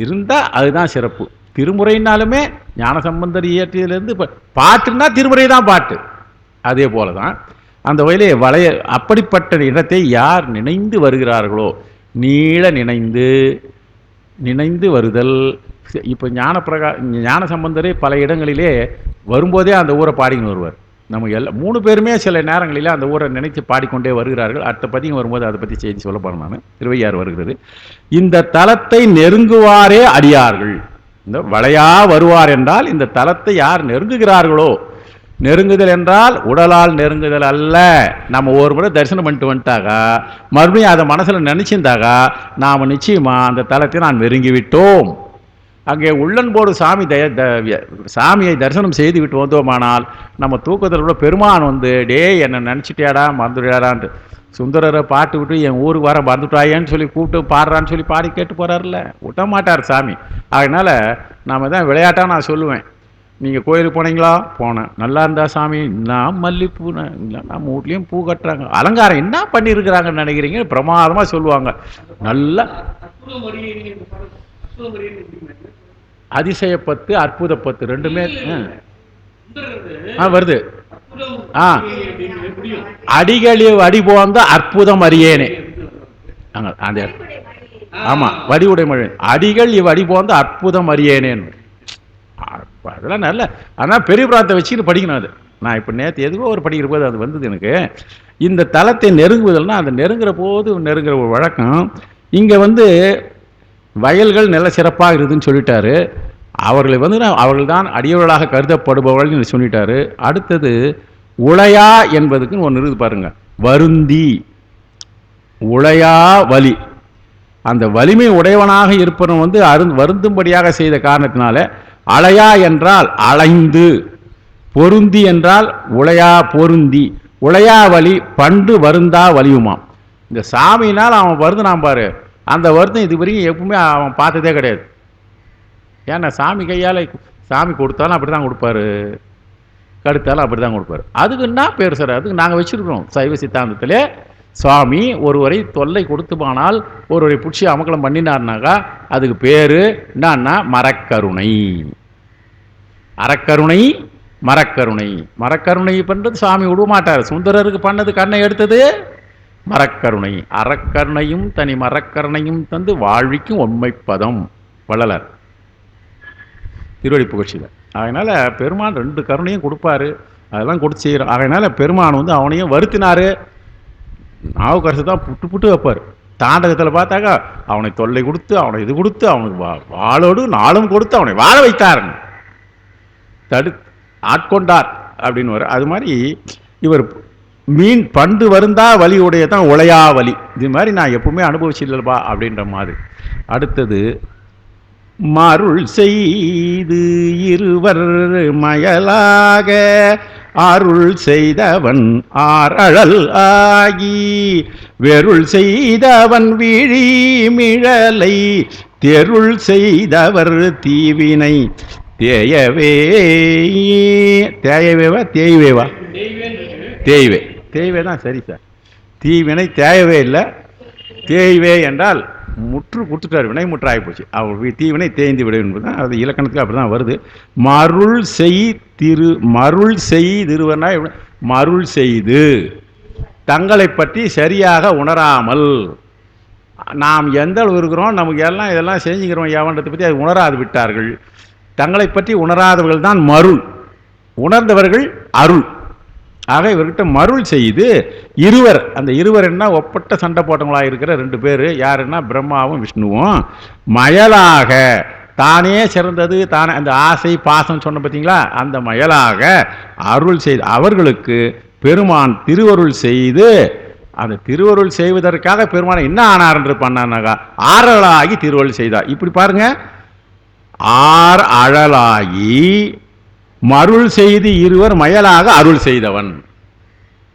இருந்தால் அதுதான் சிறப்பு. திருமுறைனாலுமே ஞானசம்பந்தர் இயற்றியிலேருந்து இப்போ பாட்டுன்னா திருமுறை தான் பாட்டு. அதே போல தான் அந்த வகையிலே அப்படிப்பட்ட இடத்தை யார் நினைந்து வருகிறார்களோ, நீள நினைந்து வருதல். இப்போ ஞானசம்பந்தரே பல இடங்களிலே வரும்போதே அந்த ஊரை பாடின்னு வருவார். நம்ம எல்லாம் 3 பேருமே சில நேரங்களில் அந்த ஊரை நினைத்து பாடிக்கொண்டே வருகிறார்கள். அடுத்த பதிகம் வரும்போது அதை பற்றி செய்தி சொல்ல போகிறேன் நான். திருவையாறு வருகிறது. இந்த தலத்தை நெருங்குவாரே அடியார்கள். இந்த வளையா வருவார் என்றால் இந்த தலத்தை யார் நெருங்குகிறார்களோ, நெருங்குதல் என்றால் உடலால் நெருங்குதல் அல்ல. நம்ம ஒரு முறை தரிசனம் பண்ணிட்டு வந்துட்டாக்கா மறுபடியும் அதை மனசில் நினச்சிருந்தாக்கா நாம் நிச்சயமாக அந்த தலத்தை நான் நெருங்கி விட்டோம். அங்கே உள்ளன்போடு சாமியை தரிசனம் செய்து விட்டு வந்தோமானால் நம்ம தூக்கத்தில் கூட பெருமான் வந்து டே என்னை நினச்சிட்டியாடா மறந்துடாடான்ட்டு சுந்தரரை பாட்டு விட்டு என் ஊருக்கு வர மறந்துட்டாயேன்னு சொல்லி கூப்பிட்டு பாடுறான்னு சொல்லி பாடி கேட்டு போகிறார்ல, விட்ட மாட்டார் சாமி. அதனால் நாம் தான் விளையாட்டாக நான் சொல்லுவேன், நீங்கள் கோயிலுக்கு போனீங்களா? போனேன். நல்லா இருந்தா சாமி? நான் மல்லிப்பூ, இல்லை நம்ம வீட்லேயும் பூ கட்டுறாங்க, அலங்காரம் என்ன பண்ணியிருக்கிறாங்கன்னு நினைக்கிறீங்க? பிரமாதமாக சொல்லுவாங்க. நல்லா அதிசயப்பத்து அற்புதப்பத்து ரெண்டுமே வருது. அடிகளில் அடி போந்த அற்புதம் அறியேனே. அந்த ஆமா, வடிவுடை மொழி. அடிகள் இவ்வடி போந்த அற்புதம் அறியேனேன். அதெல்லாம் நல்ல, ஆனால் பெரிய பிரார்த்தத்தை வச்சுக்கிட்டு படிக்கணும். அது நான் இப்போ நேற்று எதுக்கோ ஒரு படிக்கிற போது அது வந்தது எனக்கு. இந்த தலத்தை நெருங்குவதல்னா அந்த நெருங்குற போது நெருங்குற ஒரு வழக்கம். இங்கே வயல்கள் நல்ல சிறப்பாக இருக்குதுன்னு சொல்லிட்டாரு. அவர்களை அவர்கள் தான் அடியவர்களாக கருதப்படுபவர்கள் சொல்லிட்டாரு. அடுத்தது உளையா என்பதுக்கு ஒன்று இருக்குது பாருங்க. வருந்தி உளையா வலி, அந்த வலிமை உடையவனாக இருப்பவன் வருந்தும்படியாக செய்த காரணத்தினால அலையா என்றால் அலைந்து, பொருந்தி என்றால் உளையா பொருந்தி, உளையா வலி பண்டு வருந்தா வலியுமாம். இந்த சாமினால் அவன் வருந்தினான் பாரு, அந்த வருத்தம் இது வரைக்கும் எப்பவுமே அவன் பார்த்ததே கிடையாது. ஏன்னா சாமி கையால் சாமி கொடுத்தாலும் அப்படி தான் கொடுப்பாரு, கடுத்தாலும் அப்படி தான் கொடுப்பாரு. அதுக்கு என்ன பேர் சார்? அதுக்கு நாங்கள் வச்சுருக்கிறோம் சைவ சித்தாந்தத்திலே. சுவாமி ஒருவரை தொல்லை கொடுத்துமானால் ஒருவரை பிடிச்சி அமக்கலம் பண்ணினார்னாக்கா அதுக்கு பேர் என்னன்னா மரக்கருணை. அறக்கருணை மரக்கருணை. மரக்கருணை பண்ணுறது சாமி விடமாட்டார். சுந்தரருக்கு பண்ணது கண்ணை எடுத்தது மரக்கருணை. அறக்கருணையும் தனி மரக்கருணையும் தந்து வாழ்விக்கும் உண்மைப்பதம் வள்ளலார் திருவடி புகழ்ச்சியில். அதனால் பெருமான் ரெண்டு கருணையும் கொடுப்பாரு, அதெல்லாம் கொடுத்து செய்கிறோம். அதனால் பெருமான் அவனையும் வருத்தினார். நாவுக்கரசு தான் புட்டு புட்டு வைப்பார். தாண்டகத்தில் பார்த்தாக்கா அவனை தொல்லை கொடுத்து, அவனை இது கொடுத்து, அவனுக்கு வாளோடு நாளும் கொடுத்து அவனை வாழ வைத்தார், ஆட்கொண்டார் அப்படின்னு வர. அது மாதிரி இவர் மீன் பண்டு வருந்தா வலி உடைய தான் உளையா வலி. இது மாதிரி நான் எப்பவுமே அனுபவிச்சில்லப்பா அப்படின்ற மாதிரி. அடுத்தது மருள் செய்து இருவர் மயலாக அருள் செய்தவன் ஆரழல் ஆகி வெருள் செய்தவன் விழி மிழலை தெருள் செய்தவர் தீவினை தேயவே. தேயவேவா தேய்வேவா? தேய்வே. தேய்வே தான் சரி சார். தீவினை தேயவே இல்லை, தேய்வே என்றால் முற்று கொடுத்துட்டார், வினை முற்று ஆகிப்போச்சு. அவர் தீவினை தேய்ந்து விட என்பது தான் அது இலக்கணத்துக்கு அப்படி தான் வருது. மருள் செய் மருள் செய்திருவனா மருள் செய்து தங்களை பற்றி சரியாக உணராமல், நாம் எந்த அளவு இருக்கிறோம், நமக்கு எல்லாம் இதெல்லாம் செஞ்சுக்கிறோம் எவன்றதை பற்றி அது உணராது விட்டார்கள். தங்களை பற்றி உணராதவர்கள் தான் மருள், உணர்ந்தவர்கள் அருள். ஆக இவர்கிட்ட மருள் செய்து இருவர், அந்த இருவர் என்ன ஒப்பட்ட சண்டை போட்டவங்களாக இருக்கிற ரெண்டு பேர் யாருன்னா பிரம்மாவும் விஷ்ணுவும் மயலாக தானே சிறந்தது தானே அந்த ஆசை பாசம் சொன்ன பார்த்தீங்களா, அந்த மயலாக அருள் செய்து அவர்களுக்கு பெருமான் திருவருள் செய்து, அந்த திருவருள் செய்வதற்காக பெருமானை என்ன ஆனார் என்று பண்ணானாக்கா ஆறலாகி திருவருள் செய்தார். இப்படி பாருங்க, ஆர் அழலாகி மருள் செய்து இருவர் மயலாக அருள் செய்தவன்.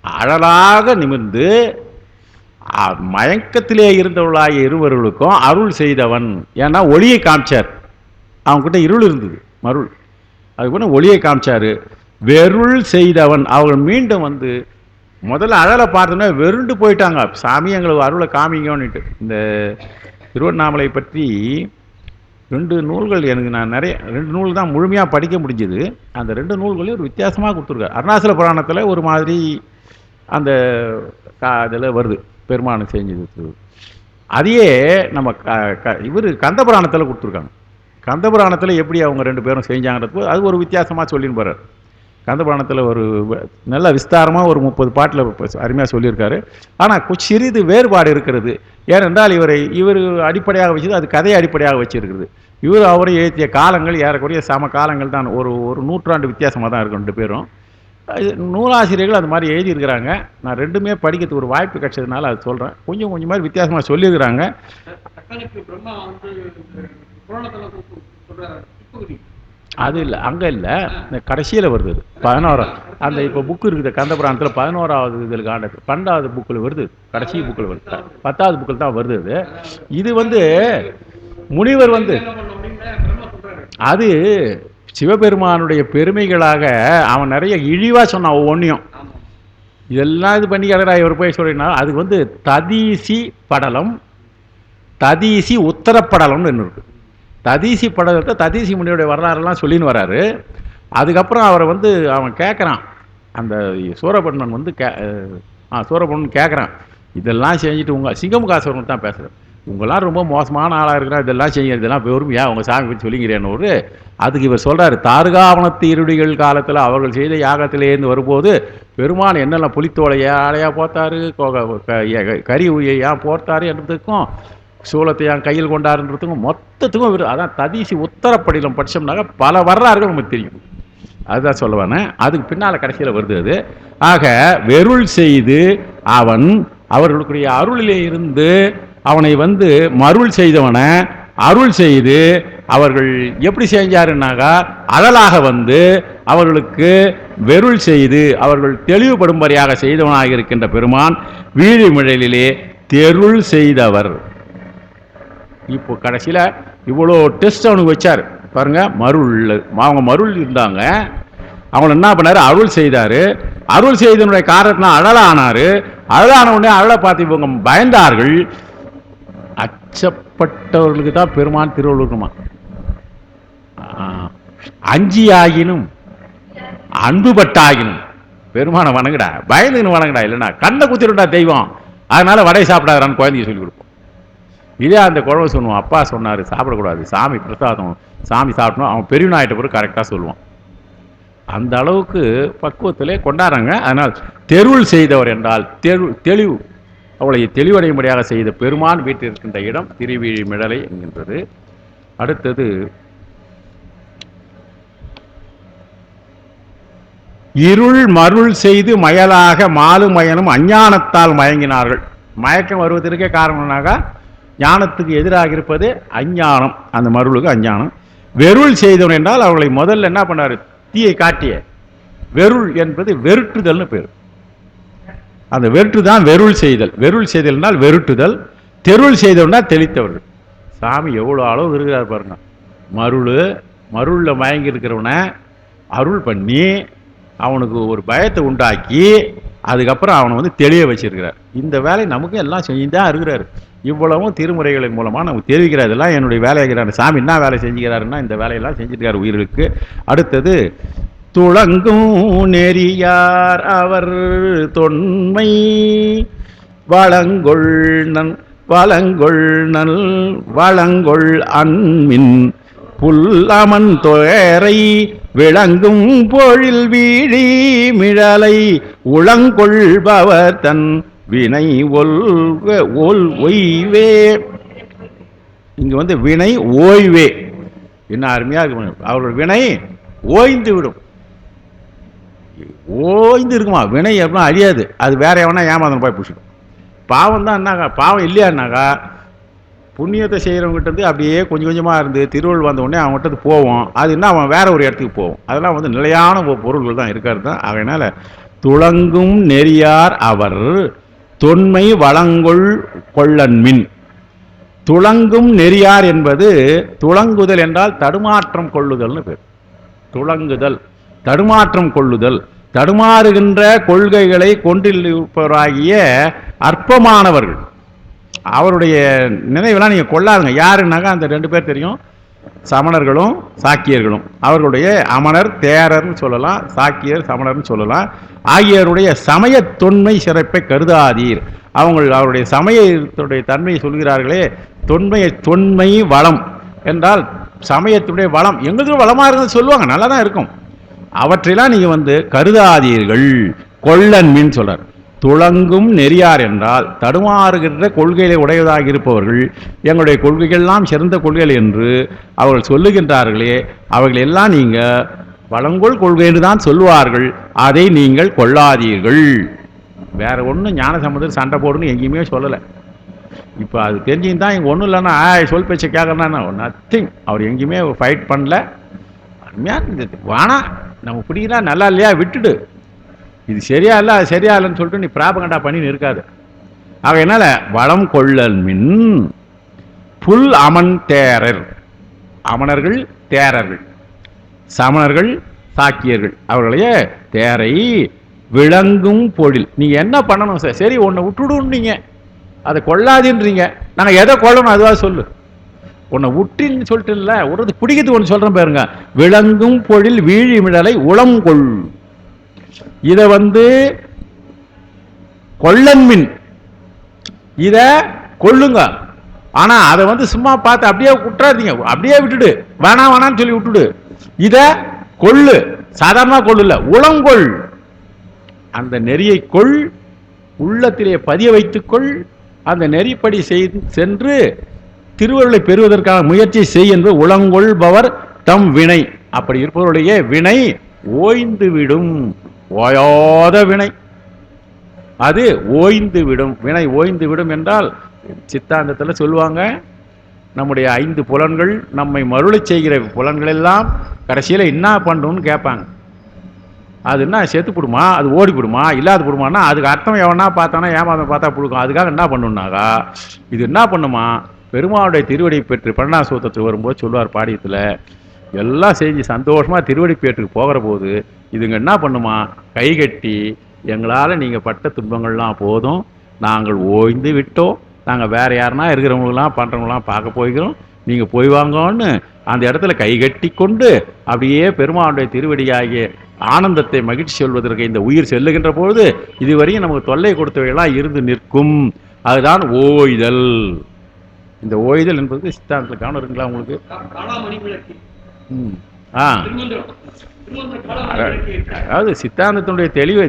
அழலாக நிமிர்ந்து மயக்கத்திலே இருந்தவர்களாகிய இருவர்களுக்கும் அருள் செய்தவன். ஏன்னா ஒளியை காமிச்சார், அவங்ககிட்ட இருள் இருந்தது மருள், அதுக்கு ஒளியை காமிச்சாரு. வெருள் செய்தவன், அவர்கள் மீண்டும் முதல்ல அழலை பார்த்தோன்னா வெருண்டு போயிட்டாங்க. சாமி எங்களுக்கு அருளை காமிங்கன்னுட்டு. இந்த திருவண்ணாமலை பற்றி 2 நூல்கள் எனக்கு நான் நிறைய 2 நூல் தான் முழுமையாக படிக்க முடிஞ்சுது. அந்த 2 நூல்களையும் ஒரு வித்தியாசமாக கொடுத்துருக்காரு. அருணாசல புராணத்தில் ஒரு மாதிரி அந்த அதில் வருது பெருமானு செஞ்சது. அதையே நம்ம இவர் கந்தபுராணத்தில் கொடுத்துருக்காங்க. கந்தபுராணத்தில் எப்படி அவங்க 2 பேரும் செஞ்சாங்கிறது அது ஒரு வித்தியாசமாக சொல்லின்னு போகிறார். கந்தபுராணத்தில் ஒரு நல்ல விஸ்தாரமாக ஒரு 30 பாட்டில் அருமையாக சொல்லியிருக்காரு. ஆனால் சிறிது வேறுபாடு இருக்கிறது. ஏனென்றால் இவர் அடிப்படையாக வச்சது அது கதையை அடிப்படையாக வச்சிருக்கிறது. இவர் அவரை எழுதிய காலங்கள் ஏறக்குறைய சம காலங்கள் தான், ஒரு நூற்றாண்டு வித்தியாசமாக தான் இருக்கும் 2 பேரும். நூலாசிரியர்கள் அது மாதிரி எழுதியிருக்கிறாங்க. நான் 2மே படிக்கிறதுக்கு ஒரு வாய்ப்பு கிடைச்சதுனால அது சொல்கிறேன். கொஞ்சம் கொஞ்சம் மாதிரி வித்தியாசமாக சொல்லியிருக்கிறாங்க. அது இல்லை, அங்கே இல்லை, இந்த கடைசியில் வருது 11 அந்த இப்போ புக்கு இருக்குது கந்தபுராணத்தில் 11வது இதில் காண்ட 12வது புக்கில் வருது, கடைசி புக்கில் வருது, 10வது புக்கில் தான் வருது. இது முனிவர் அது சிவபெருமானுடைய பெருமைகளாக அவன் நிறைய இழிவாக சொன்னான் ஒவ்வொன்றையும். இதெல்லாம் இது பண்ணி கிடறா இவர் போய் சொல்லினா அதுக்கு வந்து ததீசி படலம், ததீசி உத்தரப்படலம்னு ஒன்று இருக்குது. ததீசி படலத்தை ததீசி முனியோடைய வரலாறுலாம் சொல்லின்னு வராரு. அதுக்கப்புறம் அவரை வந்து அவன் கேட்குறான், அந்த சூரபன்மன் வந்து சூரபன்மன் கேட்குறான், இதெல்லாம் செஞ்சுட்டு உங்கள் சிங்கமுகாசுரன் தான் பேசுகிறேன், உங்களாம் ரொம்ப மோசமான ஆளாக இருக்கிறா, இதெல்லாம் செய்ய இதெல்லாம் பெருமையா அவங்க சாமி பற்றி சொல்லிங்கிறேன்னு ஒரு. அதுக்கு இவர் சொல்கிறார், தாருகாவனத்து இருடிகள் காலத்தில் அவர்கள் செய்த யாகத்திலேருந்து வரும்போது பெருமான் என்னெல்லாம் புலித்தோலையா ஆலையா போத்தாரு, கறி உயா போர்த்தாரு என்றதுக்கும் சூலத்தை என் கையில் கொண்டாருன்றதுக்கும் மொத்தத்துக்கும் அதான் ததீசி உத்தரப்படிலம் படித்தோம்னாக்க பல வரலாறுகள் நமக்கு தெரியும். அதுதான் சொல்லுவானே. அதுக்கு பின்னால் கடைசியில் வருது அது. ஆக வெருள் செய்து அவன் அவர்களுக்குரிய அருளிலே இருந்து அவனை வந்து மருள் செய்தவனை அருள் செய்து அவர்கள் எப்படி செஞ்சாருன்னாக்கா அழலாக வந்து அவர்களுக்கு வெருள் செய்து அவர்கள் தெளிவுபடும்படியாக செய்தவனாக இருக்கின்ற பெருமான் வீழிமிழலிலே தெருள் செய்தவர். இப்போ கடைசியில் இவ்வளோ டெஸ்ட் அவனுக்கு வச்சார் பாருங்க. மருள் அவங்க மருள் இருந்தாங்க, அவங்களை என்ன பண்ணார், அருள் செய்தார். அருள் செய்தனுடைய காரணத்தினால் அழலானார். அழலான உடனே அழலை பார்த்து இவங்க பயந்தார்கள். அச்சப்பட்டவர்களுக்கு தான் பெருமான் திருவள்ளுவருமா அஞ்சியாகினும் அன்புபட்டாகினும் பெருமானை வணங்குடா, பயந்துன்னு வணங்குடா, இல்லைன்னா கண்ணை குத்திருண்டா தெய்வம், அதனால வடை சாப்பிடாதான்னு குழந்தைய சொல்லி கொடுப்போம். இதே அந்த குழவை சொல்லுவான், அப்பா சொன்னார் சாப்பிடக்கூடாது, சாமி பிரசாதம் சாமி சாப்பிடணும், அவன் பெரியவனாயிட்ட பிறகு கரெக்டாக சொல்லுவான். அந்த அளவுக்கு பக்குவத்திலே கொண்டாடுறாங்க. அதனால் தெருள் செய்தவர் என்றால் தெளிவு, அவளை தெளிவடையும்படியாக செய்த பெருமான் வீட்டில் இருக்கின்ற இடம் திருவிழிமிழலை என்கின்றது. அடுத்தது இருள் மருள் செய்து மயலாக மாலுமயனும் அஞ்ஞானத்தால் மயங்கினார்கள். மயக்கம் வருவதற்கே காரணம்னாக்கா ஞானத்துக்கு எதிராக இருப்பது அஞ்ஞானம், அந்த மருளுக்கு அஞ்ஞானம். வெருள் செய்தவன் என்றால் அவர்களை முதல்ல என்ன பண்ணாரு, தீயை காட்டிய. வெருள் என்பது வெருட்டுதல்னு பேர். அந்த வெருட்டு தான் வெருள் செய்தல். வெருள் செய்தல் என்றால் வெருட்டுதல், தெருள் செய்தவன்னா தெளித்தவர்கள். சாமி எவ்வளோ அளவு இருக்கிறார் பாருங்க. மருளில் மயங்கி இருக்கிறவனை அருள் பண்ணி அவனுக்கு ஒரு பயத்தை உண்டாக்கி அதுக்கப்புறம் அவனை வந்து தெளிய வச்சிருக்கிறார். இந்த வேலை நமக்கு எல்லாம் செஞ்சுதான் இருக்கிறாரு. இவ்வளவும் திருமுறைகளின் மூலமாக நமக்கு தெரிவிக்கிறார். இதெல்லாம் என்னுடைய வேலையாகிறார். சாமி என்ன வேலை செஞ்சுக்கிறாருன்னா இந்த வேலையெல்லாம் செஞ்சுருக்காரு உயிர்களுக்கு. அடுத்தது துளங்கும் நெறியார் அவர் தொன்மை வளங்கொள் வளங்கொள் அன்மின் புல்லமன் தொயரை விளங்கும் பொழில் வீழி மிழலை உளங்கொள்பவர் தன் வினை ஒய்வே. இங்க வந்து வினை ஓய்வே, என்ன அருமையா இருக்கு. அவர்கள் வினை ஓய்ந்து விடும். ஓய்ந்து இருக்குமா, வினை எப்படின்னா அழியாது. அது வேற எவனா ஏமாந்தன போய் பிடிச்சிடும். பாவம் தான் என்னாக்கா, பாவம் இல்லையான்னாக்கா புண்ணியத்தை செய்கிறவங்ககிட்ட இருந்து அப்படியே கொஞ்சம் கொஞ்சமாக இருந்து திருவள்ளுவர் வந்த உடனே அவங்ககிட்ட போவோம். அது என்ன, அவன் வேற ஒரு இடத்துக்கு போவோம். அதெல்லாம் வந்து நிலையான பொருள்கள் தான் இருக்கிறது தான். அதனால துளங்கும் நெறியார் அவர் தொன்மை வளங்கொள் கொள்ளன்மின். துளங்கும் நெறியார் என்பது துளங்குதல் என்றால் தடுமாற்றம் கொள்ளுதல்னு பேர். துளங்குதல் தடுமாற்றம் கொள்ளுதல். தடுமாறுகின்ற கொள்கைகளை கொண்டிருப்பவராகிய அற்பமானவர்கள், அவருடைய நினைவெல்லாம் நீங்கள் கொள்ளாதுங்க. யாருன்னாக்கா அந்த ரெண்டு பேர் தெரியும், சமணர்களும் சாக்கியர்களும். அவர்களுடைய அமணர் தேரர்னு சொல்லலாம், சாக்கியர் சமணர்னு சொல்லலாம். ஆகியோருடைய சமய தொன்மை சிறப்பை கருதாதீர். அவருடைய சமயத்துடைய தன்மையை சொல்கிறார்களே, தொன்மை வளம் என்றால் சமயத்துடைய வளம். எங்களுக்கு வளமாக இருக்குன்னு சொல்லுவாங்க, நல்லா தான் இருக்கும். அவற்றையெல்லாம் நீங்கள் வந்து கருதாதீர்கள். கொள்ளன்மின்னு சொல்றார். துளங்கும் நெறியார் என்றால் தடுமாறுகின்ற கொள்கைகளை உடையதாக இருப்பவர்கள், எங்களுடைய கொள்கைகள்லாம் சிறந்த கொள்கைகள் என்று அவர்கள் சொல்லுகின்றார்களே, அவர்கள் எல்லாம் நீங்கள் வளங்கொள் கொள்கை என்று தான் சொல்லுவார்கள். அதை நீங்கள் கொள்ளாதீர்கள். வேற ஒன்றும் ஞானசம்பந்தர் சண்டை போடுன்னு எங்கேயுமே சொல்லலை. இப்போ அது தெரிஞ்சுன்னு தான் இங்கே ஒன்றும் இல்லைன்னா சொல் பேச்சை கேட்கறனா நத்திங். அவர் எங்கேயுமே ஃபைட் பண்ணல. வானா நம்ம பிடிக்கிறா நல்லா இல்லையா விட்டுடு, இது சரியா இல்லை அது சரியா இல்லைன்னு சொல்லிட்டு நீ பிராபகண்டா பண்ணி இருக்காது. ஆகையினால வளம் கொள்ளல் மின் புல் அமன் தேரர், அமணர்கள் தேரர்கள், சமணர்கள் சாக்கியர்கள் அவர்களைய தேரை விளங்கும் பொழில். நீங்க என்ன பண்ணணும் சார்? சரி உன்னை விட்டுடுன்னீங்க, அதை கொள்ளாதுன்றீங்க, நாங்கள் எதை கொள்ளணும் அதுவாக சொல்லு. உன்னை விட்டுன்னு சொல்லிட்டு இல்லை, விடுறது பிடிக்கிறது ஒன்று சொல்றேன் பாருங்க. விளங்கும் பொழில் வீழி மிடலை உளம் கொள். இதை கொள்ளன்மின், இத கொள்ளுங்க. ஆனா அதை சும்மா பார்த்து அப்படியே விட்டுறாதீங்க, அப்படியே விட்டுடு, வேணாம் வேணான்னு சொல்லி விட்டுடு. இத கொள்ளு, சாதாரண கொள்ளு, உளங்கொள். அந்த நெறியை கொள், உள்ளத்திலே பதிய வைத்துக்கொள், அந்த நெறிப்படி சென்று திருவருளை பெறுவதற்கான முயற்சி செய் என்று உளங்கொள்பவர் தம் வினை. அப்படி இருப்பவருடைய வினை ஓய்ந்து விடும். ஓயாத வினை அது ஓய்ந்து விடும். வினை ஓய்ந்து விடும் என்றால் சித்தாந்தத்தில் சொல்லுவாங்க, நம்முடைய 5 புலன்கள் நம்மை மருளை செய்கிற புலன்கள் எல்லாம் கடைசியில் என்ன பண்ணுன்னு கேட்பாங்க. அது என்ன செத்து போடுமா, அது ஓடி போடுமா, இல்லாத போடுமான்னா அதுக்கு அர்த்தம் எவனா பார்த்தானா ஏமாதம் பார்த்தா கொடுக்கும். அதுக்காக என்ன பண்ணுனாக்கா, இது என்ன பண்ணுமா, பெருமாளுடைய திருவடி பெற்று பரணாசூத்திரத்தில் வரும்போது சொல்லுவார் பாடியத்தில், எல்லாம் செஞ்சு சந்தோஷமாக திருவடி பேற்றுக்கு போகிற போது இதுங்க என்ன பண்ணுமா, கைகட்டி எங்களால் நீங்கள் பட்ட துன்பங்கள்லாம் போதும், நாங்கள் ஓய்ந்து விட்டோம், நாங்கள் வேறு யாருன்னா இருக்கிறவங்களெலாம் பண்ணுறவங்களாம் பார்க்க போய்க்கிறோம், நீங்கள் போய் வாங்கன்னு அந்த இடத்துல கைகட்டி கொண்டு அப்படியே பெருமாளுடைய திருவடியாகிய ஆனந்தத்தை மகிழ்ச்சி சொல்வதற்கு இந்த உயிர் செல்லுகின்ற பொழுது இதுவரையும் நமக்கு தொல்லை கொடுத்தவைகளாக இருந்து நிற்கும். அதுதான் ஓய்தல். இந்த ஓய்தல் என்பது சித்தாந்தத்தில் காண இருக்குங்களா உங்களுக்கு? அதாவது சித்தாந்தத்தினுடைய தெளிவு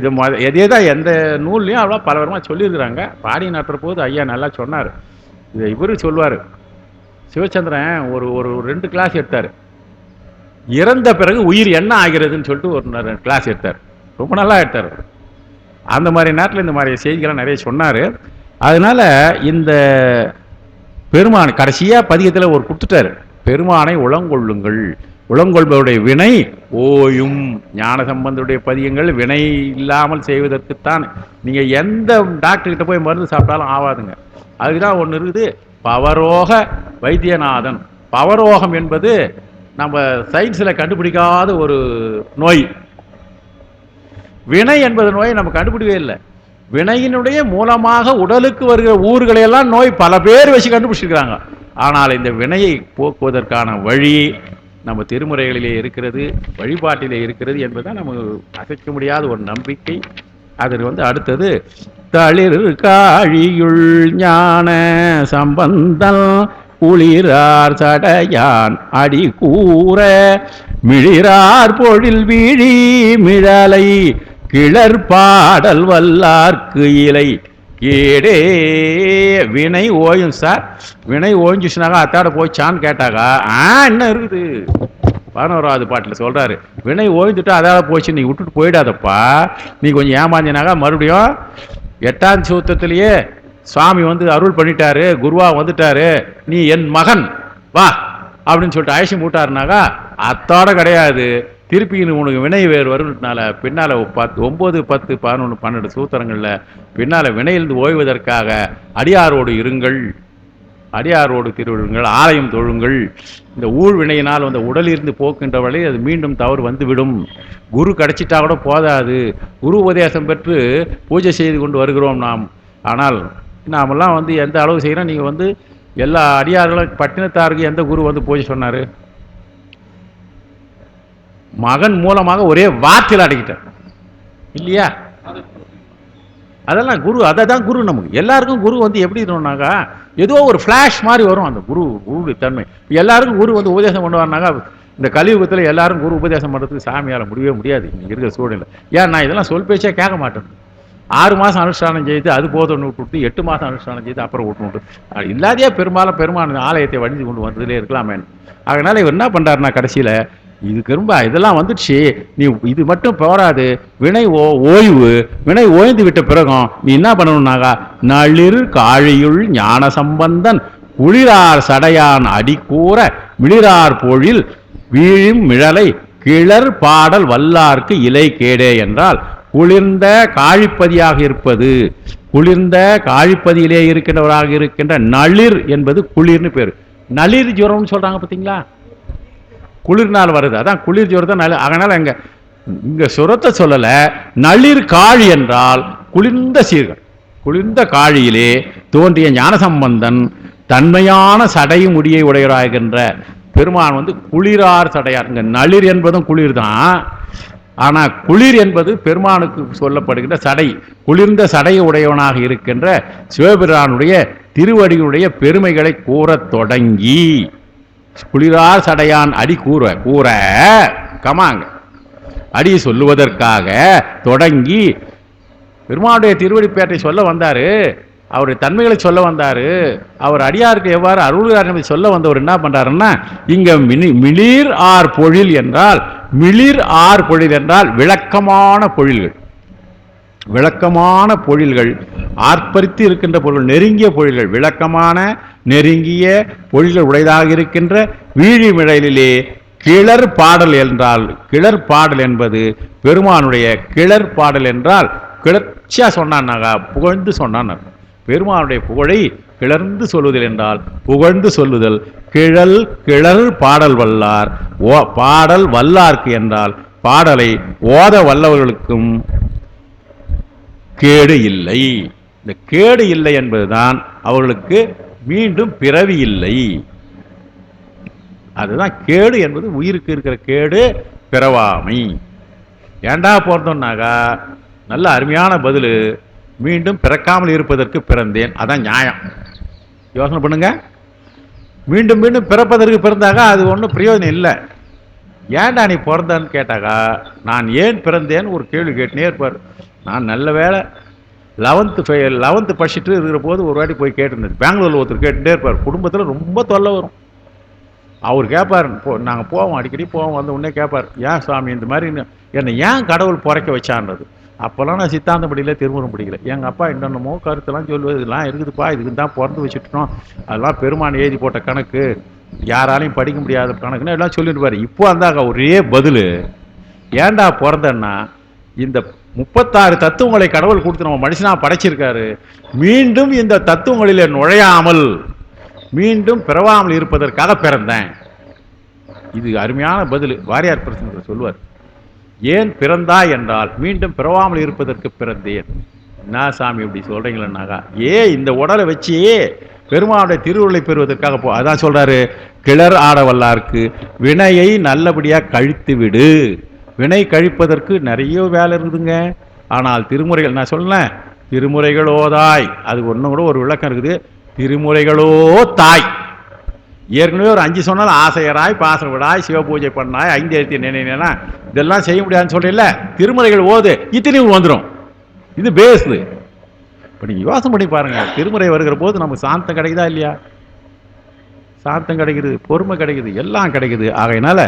எதே தான் எந்த நூல்லையும் அவ்வளோ பல விதமாக சொல்லியிருக்கிறாங்க. பாடி நாட்டுற போது ஐயா நல்லா சொன்னார். இதை இவரு சொல்லுவார், சிவச்சந்திரன் ஒரு 2 கிளாஸ் எடுத்தார். இறந்த பிறகு உயிர் என்ன ஆகிறதுன்னு சொல்லிட்டு ஒரு கிளாஸ் எடுத்தார். ரொம்ப நல்லா எடுத்தார். அந்த மாதிரி நேரத்தில் இந்த மாதிரி செய்திகள்லாம் நிறைய சொன்னார். அதனால இந்த பெருமான் கடைசியாக பதிகத்தில் ஒரு கொடுத்துட்டார், பெருமானை உளங்கொள்ளுங்கள், உளங்கொள்பவருடைய வினை ஓயும். ஞான சம்பந்தருடைய பதியங்கள் வினை இல்லாமல் செய்வதற்குத்தான். நீங்கள் எந்த டாக்டர்கிட்ட போய் மருந்து சாப்பிட்டாலும் ஆகாதுங்க. அதுக்குதான் ஒன்று இருக்குது, பவரோக வைத்தியநாதன். பவரோகம் என்பது நம்ம சயின்ஸில் கண்டுபிடிக்காத ஒரு நோய். வினை என்பது நோயை நம்ம கண்டுபிடிக்கவே இல்லை. வினையினுடைய மூலமாக உடலுக்கு வருகிற ஊர்களையெல்லாம் நோய் பல பேர் வச்சு கண்டுபிடிச்சிருக்கிறாங்க. ஆனால் இந்த வினையை போக்குவதற்கான வழி நம்ம திருமுறைகளிலே இருக்கிறது, வழிபாட்டிலே இருக்கிறது என்பதுதான் நமக்கு அசைக்க முடியாத ஒரு நம்பிக்கை. அது அடுத்தது, தளிர் காழியுள் ஞான சம்பந்தன் குளிரார் சடையான் அடி கூற மிழிரார் பொழில் வீழி மிழலை கிளர் பாடல் வல்லார்க்கு இலை கேடே. வினை ஓயும் சார். வினை ஓய்ஞ்சிச்சுனாக்கா அத்தாட போய்ச்சான்னு கேட்டாக்கா என்ன இருக்குது 11வது பாட்டில் சொல்றாரு, வினை ஓய்ந்துட்டா அதால போச்சு, நீ விட்டுட்டு போயிடாதப்பா, நீ கொஞ்சம் ஏமாந்தினாக்கா மறுபடியும் 8ஆம் சூத்திரத்திலேயே சுவாமி அருள் பண்ணிட்டாரு, குருவா வந்துட்டாரு, நீ என் மகன் வா அப்படின்னு சொல்லிட்டு அழைச்சி மூட்டாருனாக்கா அத்தோட கிடையாது. திருப்பி உனக்கு வினை வேறு வருவதுனால பின்னால் 9, 10, 11, 12 சூத்திரங்களில் பின்னால் வினையிலிருந்து ஓய்வதற்காக அடியாரோடு இருங்கள், அடியாரோடு திருவிழுங்கள், ஆலயம் தொழுங்கள். இந்த ஊழ் வினையினால் உடலிருந்து போக்கின்றவளை அது மீண்டும் தவறு வந்துவிடும். குரு கிடைச்சிட்டா கூட போதாது. குரு உபதேசம் பெற்று பூஜை செய்து கொண்டு வருகிறோம் நாம். ஆனால் நாமெல்லாம் எந்த அளவு செய்கிறோம்? நீங்கள் எல்லா அடியார்களும் பட்டினத்தாருக்கு எந்த குரு பூஜை சொன்னார்? மகன் மூலமாக ஒரே வார்த்தையில் அடக்கிட்டார் இல்லையா? அதெல்லாம் குரு. அதை தான் குரு. நமக்கு எல்லாருக்கும் குரு எப்படி இருக்கணும்னாக்கா ஏதோ ஒரு ஃப்ளாஷ் மாதிரி வரும் அந்த குருவுடைய தன்மை. எல்லாருக்கும் குரு உபதேசம் பண்ணுவார்னாக்கா இந்த கலியுகத்தில் எல்லாரும் குரு உபதேசம் பண்ணுறதுக்கு சாமியால் முடியவே முடியாது இன்றைக்கி இருக்கிற சூழ்நிலை. ஏன் நான் இதெல்லாம் சொல் பேச்சே கேட்க மாட்டேன். 6 மாதம் அனுஷ்டானம் செய்து அது போதும்னு விட்டுவிட்டு 8 மாதம் அனுஷ்டானம் செய்து அப்புறம் விட்டு இல்லாதையே பெருமான ஆலயத்தை வடிஞ்சு கொண்டு வந்ததுலே இருக்கலாமே. அதனால் இவர் என்ன பண்ணுறாருனா கடைசியில் இதுக்கு ரொம்ப இதெல்லாம் வந்துடுச்சு, நீ இது மட்டும் போராது, வினை ஓய்வு, வினை ஓய்ந்து விட்ட பிறகும் நீ என்ன பண்ணணும்னாக்கா நளிர் காழியுள் ஞான சம்பந்தன் குளிரார் சடையான் அடி கூற மிளிரார் பொழில் வீழும் மிழலை கிளர் பாடல் வல்லார்க்கு இலை கேடே என்றால் குளிர்ந்த காழிப்பதியாக இருப்பது, குளிர்ந்த காழிப்பதியிலே இருக்கின்றவராக இருக்கின்ற நளிர் என்பது குளிர்னு பேர். நளிர் ஜுரம்னு சொல்றாங்க பார்த்தீங்களா? குளிர்னால் வருது, அதான் குளிர் ஜுரம் தான் நல்ல. அதனால் இங்கே சுரத்தை சொல்லலை. நளிர் காழி என்றால் குளிர்ந்த சீர்கள். குளிர்ந்த காழியிலே தோன்றிய ஞானசம்பந்தன் தன்மையான சடையும் முடியை உடையவராகின்ற பெருமான் குளிரார் சடையார். இங்கே நளிர் என்பதும் குளிர் தான். ஆனால் குளிர் என்பது பெருமானுக்கு சொல்லப்படுகின்ற சடை. குளிர்ந்த சடையை உடையவனாக இருக்கின்ற சிவபிரானுடைய திருவடிகளுடைய பெருமைகளை கூறத் தொடங்கி, குளிரார் சடையான் அடி கூற கூற கமாங்க அடி சொல்லுவதற்காக தொடங்கி பெருமானுடைய திருவடிப்பேட்டை சொல்ல வந்தார். அவருடைய தன்மைகளை சொல்ல வந்தார். அவர் அடியாருக்கு எவ்வாறு அருள்கிறார் என்பதை சொல்ல வந்தவர் என்ன பண்ணுறாருன்னா, இங்கே மிளிர் ஆர் பொழில் என்றால், மிளிர் ஆர் பொழில் என்றால் விளக்கமான பொழில்கள். விளக்கமான பொழில்கள், ஆர்ப்பரித்து இருக்கின்ற பொருள், நெருங்கிய பொழில்கள், விளக்கமான நெருங்கிய பொழில்கள் உடையதாக இருக்கின்ற வீழிமிழலிலே கிளர் பாடல் என்றால், கிளர் பாடல் என்பது பெருமானுடைய கிளர் பாடல் என்றால் கிளர்ச்சியா சொன்னான்னாங்க, புகழ்ந்து சொன்னான். பெருமானுடைய புகழை கிளர்ந்து சொல்லுதல் என்றால் புகழ்ந்து சொல்லுதல். கிழல் கிளர் பாடல் வல்லார், பாடல் வல்லார்க்கு என்றால் பாடலை ஓத வல்லவர்களுக்கும் கேடு இல்லை. இந்த கேடு இல்லை என்பதுதான் அவர்களுக்கு மீண்டும் பிறவி இல்லை. அதுதான் கேடு என்பது, உயிருக்கு இருக்கிற கேடு பிறவாமை. ஏண்டா பிறந்தோம்னாக்கா நல்ல அருமையான பதில், மீண்டும் பிறக்காமல் இருப்பதற்கு பிறந்தேன். அதான் நியாயம். யோசனை பண்ணுங்க. மீண்டும் மீண்டும் பிறப்பதற்கு பிறந்தாக்கா அது ஒன்றும் பிரயோஜனம் இல்லை. ஏன்டா நீ பிறந்தான்னு கேட்டாக்கா, நான் ஏன் பிறந்தேன்னு ஒரு கேள்வி கேட்டுனே இருப்பார். நான் நல்ல வேலை 11th படிச்சுட்டு இருக்கிற போது ஒரு வாட்டி போய் கேட்டுருந்தது. பெங்களூரில் ஒருத்தர் கேட்டுகிட்டே இருப்பார். குடும்பத்தில் ரொம்ப தொல்லை வரும். அவர் கேட்பார், நாங்கள் போவோம், அடிக்கடி போவோம், வந்த உடனே கேட்பார், ஏன் சாமி இந்த மாதிரி என்னை ஏன் கடவுள் பிறக்க வச்சான்றது. அப்போல்லாம் நான் சித்தாந்தம் படிக்கல, திருமுறம் படிக்கல. எங்கள் அப்பா என்னென்னமோ கருத்தெல்லாம் சொல்லுவது, இதெல்லாம் இருக்குதுப்பா, இதுக்கு தான் பிறந்து வச்சுட்டோம், அதெல்லாம் பெருமான் எழுதி போட்ட கணக்கு, யாராலையும் படிக்க முடியாத கணக்குன்னு எல்லாம் சொல்லிட்டுப்பார். இப்போ வந்தாங்க ஒரே பதில், ஏண்டா பிறந்தன்னா, இந்த 36 தத்துவங்களை கடவுள் கொடுத்து நம்ம மனுஷனாக படைச்சிருக்காரு, மீண்டும் இந்த தத்துவங்களில் நுழையாமல் மீண்டும் பிறவாமல் இருப்பதற்காக பிறந்தேன். இது அருமையான பதில். வாரியார் பிரசங்கத்தில் சொல்லுவார், ஏன் பிறந்தாய் என்றால் மீண்டும் பிறவாமல் இருப்பதற்கு பிறந்தேன். என்ன சாமி இப்படி சொல்றீங்களேன்னாக்கா, இந்த உடலை வச்சு பெருமானுடைய திருவுருளை பெறுவதற்காக அதான் சொல்றாரு, கிளர் ஆட வல்லார்க்கு வினையை நல்லபடியாக கழித்து விடு. வினை கழிப்பதற்கு நிறைய வேலை இருக்குதுங்க. ஆனால் திருமுறைகள், நான் சொன்னேன் திருமுறைகளோதாய், அது ஒன்றும் கூட ஒரு விளக்கம் இருக்குது. திருமுறைகளோ தாய். ஏற்கனவே ஒரு 5 சொன்னாலும் ஆசையராய், பாசம் விடாய், சிவ பூஜை பண்ணாய், 5 எழுத்தி நினைனா இதெல்லாம் செய்ய முடியாதுன்னு சொல்றீங்கள, திருமுறைகள் ஓது, இத்தனையும் வந்துடும். இது பேஸ்து. இப்போ நீங்கள் யோசனை பண்ணி பாருங்க, திருமுறை வருகிற போது நமக்கு சாந்தம் கிடைக்குதா இல்லையா? சாந்தம் கிடைக்குது, பொறுமை கிடைக்குது, எல்லாம் கிடைக்குது. ஆகையினால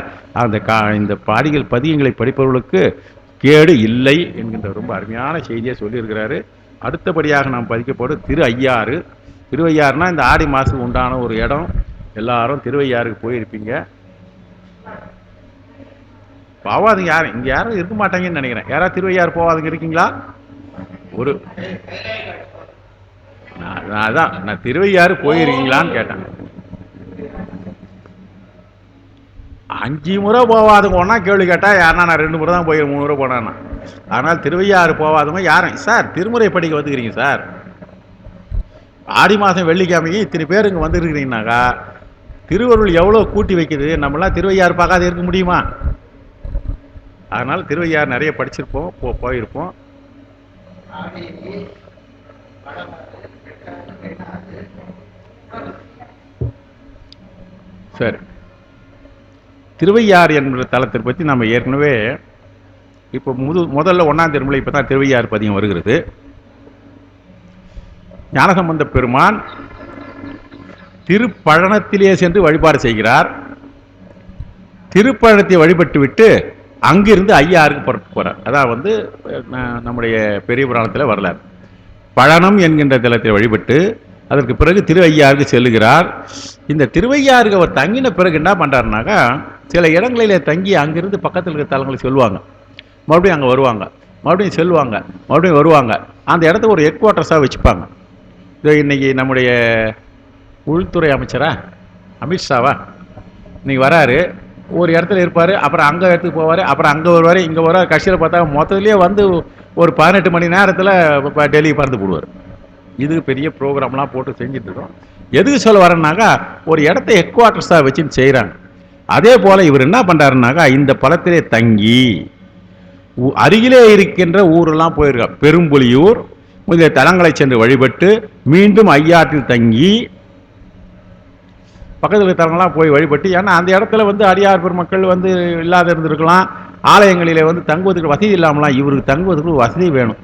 இந்த பாடிகள் பதியங்களை படிப்பவர்களுக்கு கேடு இல்லை என்கின்ற ரொம்ப அருமையான செய்தியை சொல்லியிருக்கிறாரு. அடுத்தபடியாக நாம் பதிக்கப்போது திருவையாறு. திருவையாறுனா இந்த ஆடி மாதத்துக்கு உண்டான ஒரு இடம். எல்லாரும் திருவையாறுக்கு போயிருப்பீங்க. போவாதுங்க யாரும், இங்கே யாரும் இருக்க மாட்டாங்கன்னு நினைக்கிறேன். யாராவது திருவையாறு போவாதுங்க இருக்கீங்களா? ஒரு நான் திருவையாறு போயிருக்கீங்களான்னு கேட்டேன். 5 முறை போவாதுங்க ஒன்றா கேள்வி கேட்டால் யாருனா நான் 2 முறை தான் போய் 3 முறை போனேன்னா. ஆனால் திருவையாறு போவாதவங்க யாரும், சார் திருமுறை படிக்க வந்துக்கிறீங்க சார், ஆடி மாதம் வெள்ளிக்கிழமைக்கு இத்தனை பேர் இங்கே வந்துருக்கிறீங்கனாக்கா திருவருள் எவ்வளோ கூட்டி வைக்குது. நம்மளாம் திருவையாறு பார்க்காத இருக்க முடியுமா? அதனால் திருவையாறு நிறைய படிச்சிருப்போம், போயிருப்போம். சரி, திருவையாறு என்ற தலத்தை பற்றி நம்ம ஏற்கனவே இப்போ முதல்ல 1ஆம் திருமுறை இப்போ தான் திருவையாறு பதிகம் வருகிறது. ஞானசம்பந்த பெருமான் திருப்பழனத்திலே சென்று வழிபாடு செய்கிறார். திருப்பழனத்தை வழிபட்டு விட்டு அங்கிருந்து ஐயாருக்கு புறப்பட்டு போகிறார். அதான் நம்முடைய பெரிய புராணத்தில் வரலாறு. பழனம் என்கின்ற தலத்தை வழிபட்டு அதற்கு பிறகு திருவையாருக்கு செல்லுகிறார். இந்த திருவையாருக்கு அவர் தங்கின பிறகு என்ன பண்ணுறாருனாக்கா, சில இடங்களிலே தங்கி அங்கிருந்து பக்கத்தில் இருக்கிற தலங்களை சொல்லுவாங்க, மறுபடியும் அங்கே வருவாங்க, மறுபடியும் செல்வாங்க, மறுபடியும் வருவாங்க. அந்த இடத்த ஒரு ஹெட் குவார்ட்டர்ஸாக வச்சுப்பாங்க. இன்னைக்கு நம்முடைய உள்துறை அமைச்சரா அமித்ஷாவா இன்னைக்கு வராரு, ஒரு இடத்துல இருப்பார், அப்புறம் அங்கே இடத்துக்கு போவார், அப்புறம் அங்கே வருவார், இங்கே வருவார், கட்சியில் பார்த்தா மொத்தத்துலேயே வந்து ஒரு 18 மணி நேரத்தில் டெல்லி பறந்து போடுவார். இது பெரிய ப்ரோக்ராம்லாம் போட்டு செஞ்சுட்ருக்கோம். எதுக்கு சொல்ல வரேன்னாக்கா, ஒரு இடத்த ஹெட் குவார்ட்டர்ஸாக வச்சுன்னு செய்கிறாங்க. அதே போல் இவர் என்ன பண்ணுறாருனாக்கா, இந்த பழத்திலே தங்கி அருகிலே இருக்கின்ற ஊரெல்லாம் போயிருக்கார். பெரும்புலியூர் முதலிய தலங்களை சென்று வழிபட்டு மீண்டும் ஐயாற்றில் தங்கி பக்கத்தில் தலங்கள்லாம் போய் வழிபட்டு, ஏன்னா அந்த இடத்துல வந்து அடியார் பெருமக்கள் வந்து இல்லாத இருந்திருக்கலாம், ஆலயங்களிலே வந்து தங்குவதற்கு வசதி இல்லாமலாம், இவருக்கு தங்குவதற்கு வசதி வேணும்.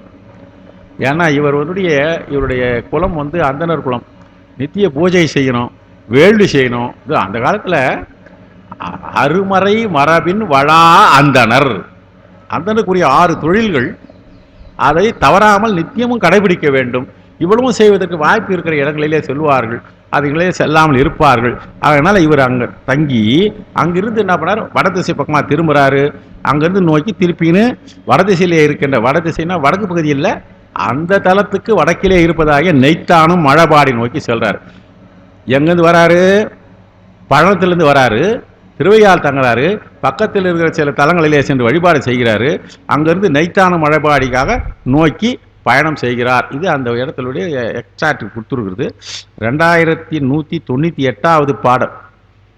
ஏன்னா இவருடைய குலம் வந்து அந்தனர் குலம், நித்திய பூஜை செய்யணும், வேள்வி செய்யணும். இது அந்த காலத்தில் அருமறை மரபின் வழா அந்தனர், அந்தனுக்குரிய 6 தொழில்கள், அதை தவறாமல் நித்தியமும் கடைபிடிக்க வேண்டும். இவ்வளவும் செய்வதற்கு வாய்ப்பு இருக்கிற இடங்களிலே செல்வார்கள், அதுகளே செல்லாமல் இருப்பார்கள். அதனால் இவர் அங்கே தங்கி அங்கிருந்து என்ன பண்ணார், வடதிசை பக்கமாக திரும்புகிறாரு. அங்கேருந்து நோக்கி திருப்பின்னு வடதிசையிலே இருக்கின்ற, வடதிசைனா வடக்கு பகுதியில் அந்த தலத்துக்கு வடக்கிலே இருப்பதாக நெய்த்தானும் மழபாடி நோக்கி செல்றார். எங்கேருந்து வராரு, பழனத்திலிருந்து வராரு, திருவையால் தங்குறாரு, பக்கத்தில் இருக்கிற சில தலங்களிலே சென்று வழிபாடு செய்கிறாரு. அங்கிருந்து நெய்த்தான மழைபாடிக்காக நோக்கி பயணம் செய்கிறார். இது அந்த இடத்துடைய எக்ஸாக்ட் கொடுத்துருக்குறது. 2198வது பாடல்,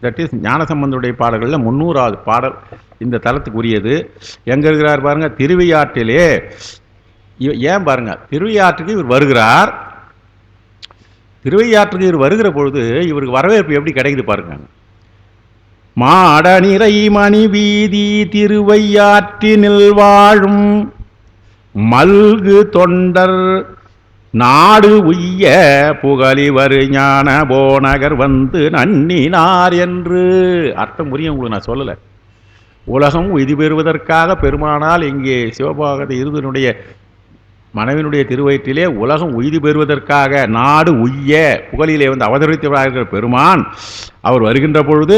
தட் இஸ் ஞானசம்பந்தருடைய பாடல்களில் 300வது பாடல் இந்த தலத்துக்கு உரியது. எங்கே இருக்கிறார் பாருங்க, திருவையாற்றிலே. ஏன் பாருங்க, திருவையாற்றுக்கு இவர் வருகிறார். திருவையாற்றுக்கு இவர் வருகிற பொழுது இவருக்கு வரவேற்பு எப்படி கிடைக்குது பாருங்க. மாட நிறை மணி வீதி திருவையாற்றினில் வாழும் மல்கு தொண்டர் நாடு உய்ய புகழிவர் ஞான போனகர் வந்து நன்னினார் என்று. அர்த்தம் புரியும் உங்களுக்கு, நான் சொல்லலை. உலகம் உய்தி பெறுவதற்காக பெருமானால் இங்கே சிவபாகவத இருதனுடைய மனைவினுடைய திருவயிற்றிலே உலகம் உய்தி பெறுவதற்காக நாடு உய்ய புகழிலே வந்து அவதரித்தவராக பெருமான் அவர் வருகின்ற பொழுது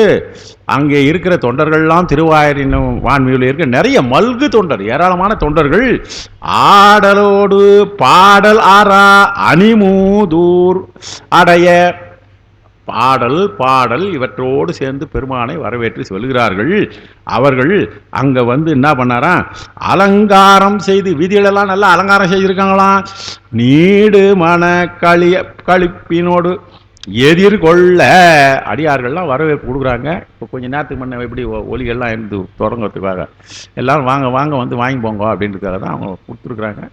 அங்கே இருக்கிற தொண்டர்கள்லாம் திருவாயூரின் வான்மையில் இருக்க நிறைய மல்கு தொண்டர், ஏராளமான தொண்டர்கள் ஆடலோடு பாடல் ஆரா அணிமூதூர் அடைய, பாடல் இவற்றோடு சேர்ந்து பெருமானை வரவேற்று சொல்கிறார்கள். அவர்கள் அங்க வந்து என்ன பண்ணாராம், அலங்காரம் செய்து, வீதிகளெல்லாம் நல்லா அலங்காரம் செய்திருக்காங்களாம். நீடு மன களிப்பினோடு எதிர்கொள்ள அடியார்கள்லாம் வரவேற்பு கொடுக்குறாங்க. இப்போ கொஞ்சம் நேரத்துக்கு முன்ன எப்படி ஒலிகள்லாம் இருந்து தொடங்கிறதுக்காக எல்லாரும் வாங்க வாங்க வந்து வாங்கி போங்க அப்படின்றதுக்காக தான் அவங்க கொடுத்துருக்குறாங்க.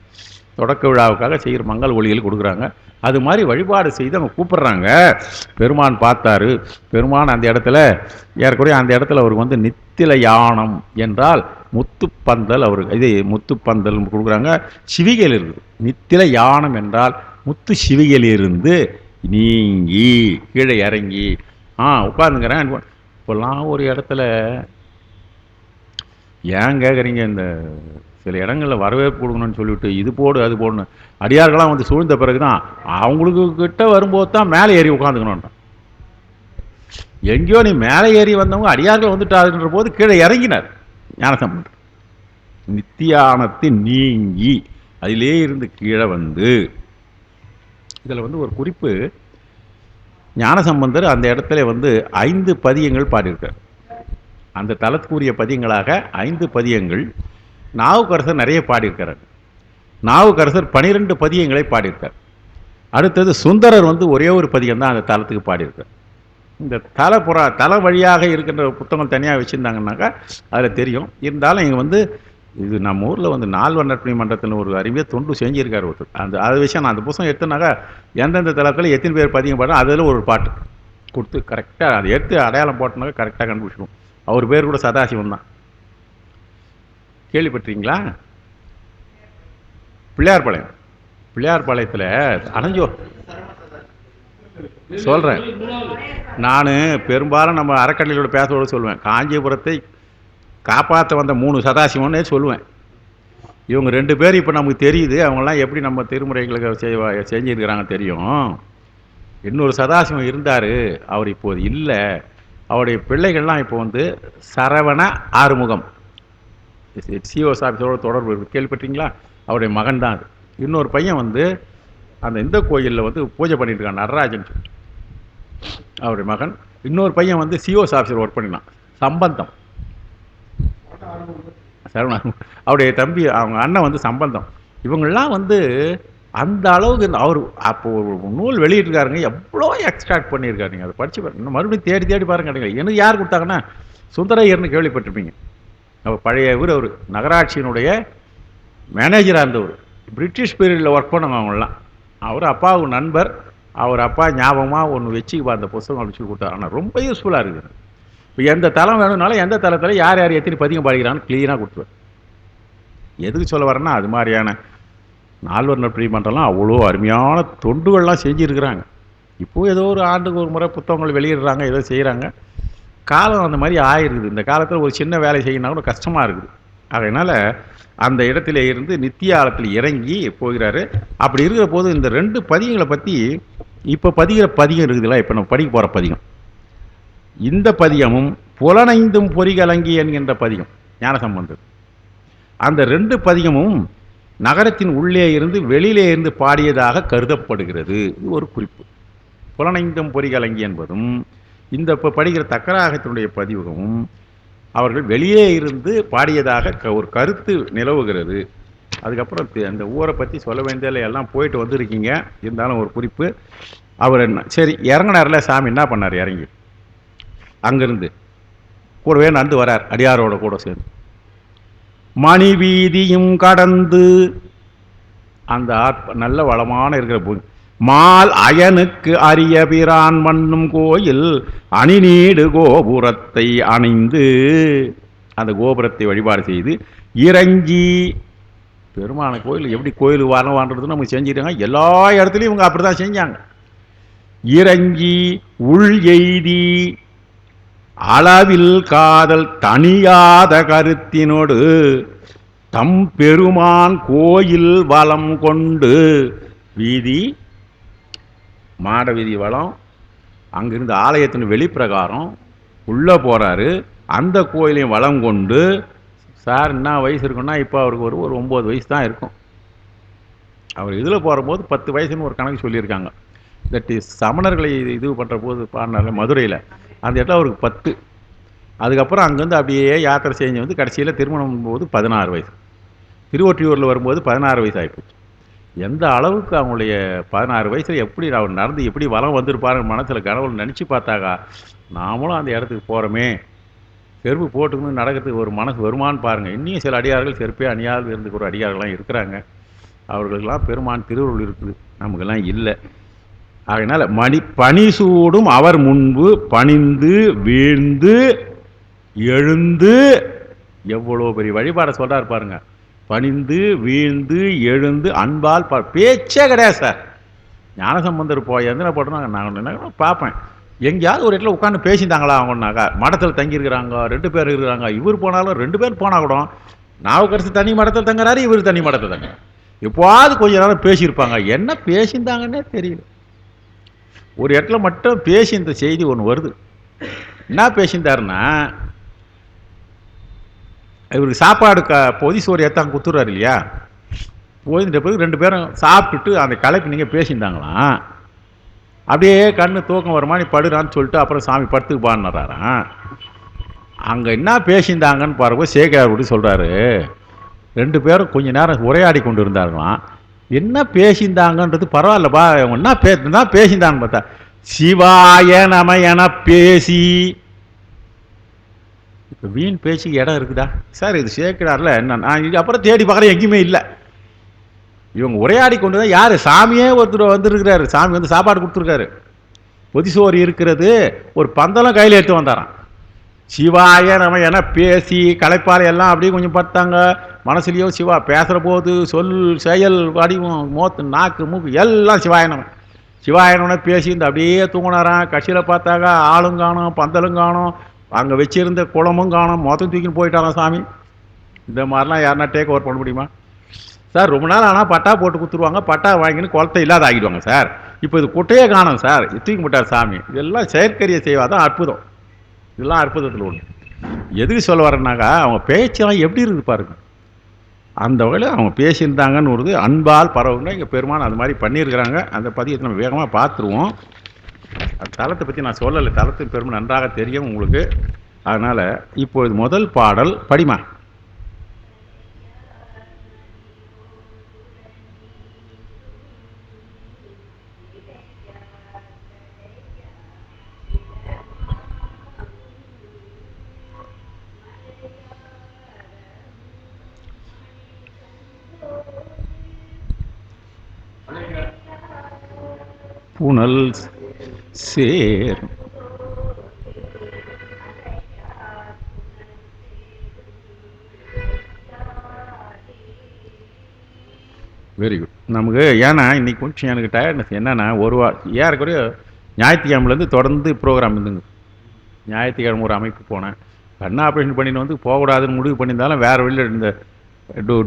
தொடக்க விழாவுக்காக செய்கிற மங்கள் ஒலிகள் கொடுக்குறாங்க. அது மாதிரி வழிபாடு செய்து அவங்க கூப்பிட்றாங்க. பெருமான் பார்த்தாரு. பெருமான் அந்த இடத்துல ஏறக்குறைய அந்த இடத்துல அவருக்கு வந்து நித்தில யானம் என்றால் முத்துப்பந்தல், அவருக்கு இது முத்துப்பந்தல் கொடுக்குறாங்க. சிவிகையில் இருக்குது. நித்தில யானம் என்றால் முத்து சிவிகையிலிருந்து நீங்கி கீழே இறங்கி உட்காந்துங்கிறேன். இப்போல்லாம் ஒரு இடத்துல ஏன் கேட்குறீங்க, இந்த சில இடங்களில் வரவேற்பு கொடுக்கணும்னு சொல்லிவிட்டு இது போடு அது போடணும், அடியார்கள்லாம் வந்து சூழ்ந்த பிறகு தான் அவங்களுக்கு கிட்ட வரும்போது தான் மேலே ஏறி உட்காந்துக்கணுன்றான். எங்கேயோ நீ மேலே ஏறி வந்தவங்க அடியார்கள் வந்துட்டாருன்ற போது கீழே இறங்கினார் ஞானசம்பந்தர். நித்தியானத்தின் நீங்கி அதிலே இருந்து கீழே வந்து, இதில் வந்து ஒரு குறிப்பு, ஞானசம்பந்தர் அந்த இடத்துல வந்து 5 பதியங்கள் பாடியிருக்கார். அந்த தலத்துக்குரிய பதியங்களாக 5 பதியங்கள். நாவுக்கரசர் நிறைய பாடியிருக்கிறார். நாவுக்கரசர் 12 பதியங்களை பாடியிருக்கார். அடுத்தது சுந்தரர் வந்து ஒரே ஒரு பதியம் தான் அந்த தலத்துக்கு பாடியிருக்கார். இந்த தல வழியாக இருக்கின்ற புத்தகம் தனியாக வச்சுருந்தாங்கன்னாக்கா அதில் தெரியும். இருந்தாலும் இங்கே வந்து இது நம்ம ஊரில் வந்து நால்வர் நற்பணி மன்றத்தில் ஒரு அருமையாக தொண்டு செஞ்சிருக்கார் ஒருத்தர். அது விஷயம் நான் அந்த புத்தகம் எடுத்தனாக்கா எந்தெந்த தலத்தில் எத்தனை பேர் பதியம் பாடுறோம் அதில் ஒரு பாட்டு கொடுத்து கரெக்டாக அதை எடுத்து அடையாளம் போட்டனாக்கா கரெக்டாக கண்டுபிடிச்சிடும். அவர் பேர் கூட சதாசிவம் தான். கேள்விப்பட்டீங்களா? பிள்ளையார்பாளையத்தில் அணைஞ்சோ சொல்கிறேன். நான் பெரும்பாலும் நம்ம அறக்கட்டளையோட பேசோடு சொல்லுவேன், காஞ்சிபுரத்தை காப்பாற்ற வந்த 3 சதாசிவம்னே சொல்லுவேன். இவங்க 2 பேர் இப்போ நமக்கு தெரியுது, அவங்களாம் எப்படி நம்ம திருமுறைகளுக்கு செஞ்சுருக்கிறாங்க தெரியும். இன்னொரு சதாசிவம் இருந்தார், அவர் இப்போது இல்லை. அவருடைய பிள்ளைகள்லாம் இப்போ வந்து சரவண ஆறுமுகம் சிஓஸ் ஆஃபீஸரோட தொடர்பு இருக்குது, கேள்விப்பட்டீங்களா? அவருடைய மகன் தான் அது. இன்னொரு பையன் வந்து அந்த இந்த கோயிலில் வந்து பூஜை பண்ணிட்டு இருக்கான், நடராஜன் அவருடைய மகன். இன்னொரு பையன் வந்து சிஓஸ் ஆஃபீஸர் ஒர்க் பண்ணினான், சம்பந்தம். சரவணன் அவருடைய தம்பி அவங்க அண்ணன் வந்து சம்பந்தம். இவங்கெல்லாம் வந்து அந்த அளவுக்கு அவர் அப்போ ஒரு நூல் வெளியிட்டிருக்காருங்க. எவ்வளோ எக்ஸ்ட்ராக்ட் பண்ணியிருக்காரு. நீங்கள் அதை படித்து இன்னும் மறுபடியும் தேடி தேடி பாருங்க. கிடைக்கல. எனக்கு யார் கொடுத்தாங்கன்னா சுந்தரையர்னு கேள்விப்பட்டிருப்பீங்க. அவர் பழைய இவர் அவர் நகராட்சியினுடைய மேனேஜராக இருந்தவர். பிரிட்டிஷ் பீரியடில் ஒர்க் பண்ணவங்க அவங்களாம். அவர் அப்பாவுக்கு நண்பர். அவர் அப்பா ஞாபகமாக ஒன்று வச்சு அந்த புத்தகம் அப்படி சொல்லி கொடுத்தாரு. ஆனால் ரொம்ப யூஸ்ஃபுல்லாக இருக்குது. இப்போ எந்த தளம் வேணும்னாலும் எந்த தளத்தில் யார் யார் எத்தனை பதிகம் பாடிக்கிறான்னு கிளீனாக கொடுத்துருவார். எதுக்கு சொல்ல வரேன்னா அது மாதிரியான நால்வர் நட்பு மன்றம்லாம் அவ்வளோ அருமையான தொண்டுகள்லாம் செஞ்சுருக்கிறாங்க. இப்போது ஏதோ ஒரு ஆண்டுக்கு ஒரு முறை புத்தகங்கள் வெளியிடுறாங்க, ஏதோ செய்கிறாங்க. காலம் அந்த மாதிரி ஆயிடுது. இந்த காலத்தில் ஒரு சின்ன வேலை செய்யணும்னா கூட கஷ்டமாக இருக்குது. அதனால் அந்த இடத்துல இருந்து நித்திய ஆழத்தில் இறங்கி போகிறாரு. அப்படி இருக்கிற போது இந்த 2 பதிகங்களை பற்றி இப்போ பதிகிற பதிகம் இருக்குதுல்ல, இப்போ நம்ம படிக்க போகிற பதிகம், இந்த பதிகமும் புலனைந்தும் பொறிகலங்கி என்கின்ற பதிகம் ஞானசம்பந்தர். அந்த 2 பதிகமும் நகரத்தின் உள்ளே இருந்து வெளியிலே இருந்து பாடியதாக கருதப்படுகிறது. இது ஒரு குறிப்பு. புலனைந்தும் பொறிகலங்கி என்பதும் இந்த இப்போ படிக்கிற தக்கராகத்தினுடைய பதிவகமும் அவர்கள் வெளியே இருந்து பாடியதாக ஒரு கருத்து நிலவுகிறது. அதுக்கப்புறம் அந்த ஊரை பற்றி சொல்ல வேண்டியதில் எல்லாம் போயிட்டு வந்துருக்கீங்க. இருந்தாலும் ஒரு குறிப்பு. அவர் என்ன சரி இறங்கினார்ல சாமி என்ன பண்ணார்? இறங்கி அங்கேருந்து கூடவே நடந்து வரார் அடியாரோட கூட சேர்ந்து. மணி வீதியும் கடந்து அந்த நல்ல வளமான இருக்கிற பூமி மால் அயனுக்கு அரிய பிரான் மண்ணும் கோயில் அணிநீடு கோபுரத்தை அணிந்து அந்த கோபுரத்தை வழிபாடு செய்து இறங்கி பெருமான கோயில் எப்படி கோயில் வரவான்றது நம்ம செஞ்சிருக்காங்க. எல்லா இடத்துலையும் இவங்க அப்படி தான் செஞ்சாங்க. இறங்கி உள் எய்தி அளவில் காதல் தனியாத கருத்தினோடு தம் பெருமான் கோயில் வலம் கொண்டு வீதி மாட வீதி வளம் அங்கிருந்து ஆலயத்தின் வெளிப்பிரகாரம் உள்ளே போகிறாரு. அந்த கோயிலையும் வளம் கொண்டு சார் என்ன வயசு இருக்குன்னா இப்போ அவருக்கு ஒரு 9 வயசு தான் இருக்கும். அவர் இதில் போகிறபோது 10 வயசுன்னு ஒரு கணக்கு சொல்லியிருக்காங்க. தட் இஸ் சமணர்களை இது பண்ணுற போது பாடினால மதுரையில் அந்த இடத்துல அவருக்கு 10. அதுக்கப்புறம் அங்கேருந்து அப்படியே யாத்திரை செஞ்சு வந்து கடைசியில் திருமணம் போது 16 வயசு. திருவொற்றியூரில் வரும்போது 16 வயசு ஆகிப்போச்சு. எந்த அளவுக்கு அவங்களுடைய 16 வயசில் எப்படி அவர் நடந்து எப்படி வளம் வந்திருப்பாருன்னு மனசில் கனவுல நினச்சி பார்த்தாக்கா நாமளும் அந்த இடத்துக்கு போகிறோமே, செருப்பு போட்டுக்கணும் நடக்கிறதுக்கு ஒரு மனசு வருமானு பாருங்கள். இன்னும் சில அடியார்கள் செருப்பே அணியாது இருந்துக்கு ஒரு அடியார்கள்லாம் இருக்கிறாங்க. அவர்களுக்கெல்லாம் பெருமான் திருவுருள் இருக்குது, நமக்கெல்லாம் இல்லை. அதனால் பனி சூடும் அவர் முன்பு பணிந்து வீழ்ந்து எழுந்து எவ்வளோ பெரிய வழிபாடை சொல்கிறார் பாருங்க. பணிந்து வீழ்ந்து எழுந்து அன்பால் பேச்சே கிடையாது சார். ஞானசம்பந்தர் போய் எந்தனை போட்டோம்னா நான் என்ன பார்ப்பேன், எங்கேயாவது ஒரு இடத்துல உட்காந்து பேசியிருந்தாங்களா அவங்கன்னாக்கா மடத்தில் தங்கியிருக்கிறாங்க, 2 பேர் இருக்கிறாங்க. இவர் போனாலும் 2 பேர் போனால் கூட நாவுக்கரசு தனி மடத்தில் தங்குறாரு, இவர் தனி மடத்தில் தங்க. எப்போவாது கொஞ்ச நேரம் பேசியிருப்பாங்க. என்ன பேசியிருந்தாங்கன்னே தெரியல. ஒரு இடத்துல மட்டும் பேசி இந்த செய்தி ஒன்று வருது. என்ன பேசியிருந்தாருன்னா, இவருக்கு சாப்பாடு பொதி சோறு ஏற்றாங்க குத்துறாரு இல்லையா, போயிருந்த பிறகு 2 பேரும் சாப்பிட்டுட்டு அந்த கலைப்பு நீங்கள் பேசியிருந்தாங்களாம். அப்படியே கண்ணு தூக்கம் வருமா நீ படுறான்னு சொல்லிட்டு அப்புறம் சாமி படுத்துக்கு பாடினாராம். அங்கே என்ன பேசியிருந்தாங்கன்னு பாருங்க. சேகர் அப்படி சொல்கிறாரு, 2 பேரும் கொஞ்ச நேரம் உரையாடி கொண்டு இருந்தாங்களாம். என்ன பேசியிருந்தாங்கன்றது பரவாயில்லப்பா, அவங்க என்ன பேசியிருந்தாங்கன்னு பார்த்தா சிவாய நம என பேசி. இப்போ வீண் பேச்சுக்கு இடம் இருக்குதா சார்? இது சேர்க்கிறார்ல என்ன, நான் இது அப்புறம் தேடி பார்க்குறேன் எங்கேயுமே இல்லை. இவங்க உரையாடி கொண்டு தான் யார் சாமியே ஒருத்தர் வந்துருக்கிறாரு. சாமி வந்து சாப்பாடு கொடுத்துருக்காரு, பொதிசோறு இருக்கிறது, ஒரு பந்தலம் கையில் எடுத்து வந்தாராம். சிவாய நம்ம என பேசி களைப்பாறை எல்லாம் அப்படியே கொஞ்சம் பார்த்தாங்க. மனசுலையோ சிவா பேசுகிற போது சொல் செயல் வடிவம் மோத்து நாக்கு மூக்கு எல்லாம் சிவாயனம் சிவாயனோட பேசி இந்த அப்படியே தூங்கினாராம். கட்சியில் பார்த்தாங்க ஆளும் காணும் பந்தலும் காணும், அங்கே வச்சிருந்த குளமும் காணும், மொத்தம் தூக்கின்னு போயிட்டாராம் சாமி. இந்த மாதிரிலாம் யாருன்னா டேக் ஓவர் பண்ண முடியுமா சார்? ரொம்ப நாள் ஆனால் பட்டா போட்டு கொடுத்துருவாங்க, பட்டா வாங்கின்னு குளத்தை இல்லாத ஆகிடுவாங்க சார். இப்போ இது குட்டையே காணும் சார், தூக்கி போட்டார் சாமி. இதெல்லாம் செயற்கரிய செய்வாதான் அற்புதம். இதெல்லாம் அற்புதத்தில் ஒன்று. எதுக்கு சொல்ல வரேன்னாக்கா அவங்க பேச்செல்லாம் எப்படி இருக்குது பாருங்க. அந்த வகையில் அவங்க பேசியிருந்தாங்கன்னு வருது. அன்பால் பரவுங்க இங்கே பெருமான் அது மாதிரி பண்ணியிருக்கிறாங்க. அந்த பதியத்தை நம்ம வேகமாக பார்த்துருவோம். அந்த தலத்தை பற்றி நான் சொல்லலை, தலத்தின் பெருமை நன்றாக தெரியும் உங்களுக்கு. அதனால் இப்பொழுது முதல் பாடல் படிமா. புனல் சேர் வெரி குட். நமக்கு ஏன்னா இன்றைக்கி கொஞ்சம் எனக்கு டயர்ட்னஸ் என்னென்னா ஏறக்குறைய ஞாயிற்றுக்கிழமைலேருந்து தொடர்ந்து ப்ரோக்ராம் இருந்துங்க. ஞாயிற்றுக்கிழமை ஒரு அமைப்பு போனேன், கண் ஆப்ரேஷன் பண்ணிட்டு வந்து போகக்கூடாதுன்னு முடிவு பண்ணியிருந்தாலும் வேறு வழியில் இந்த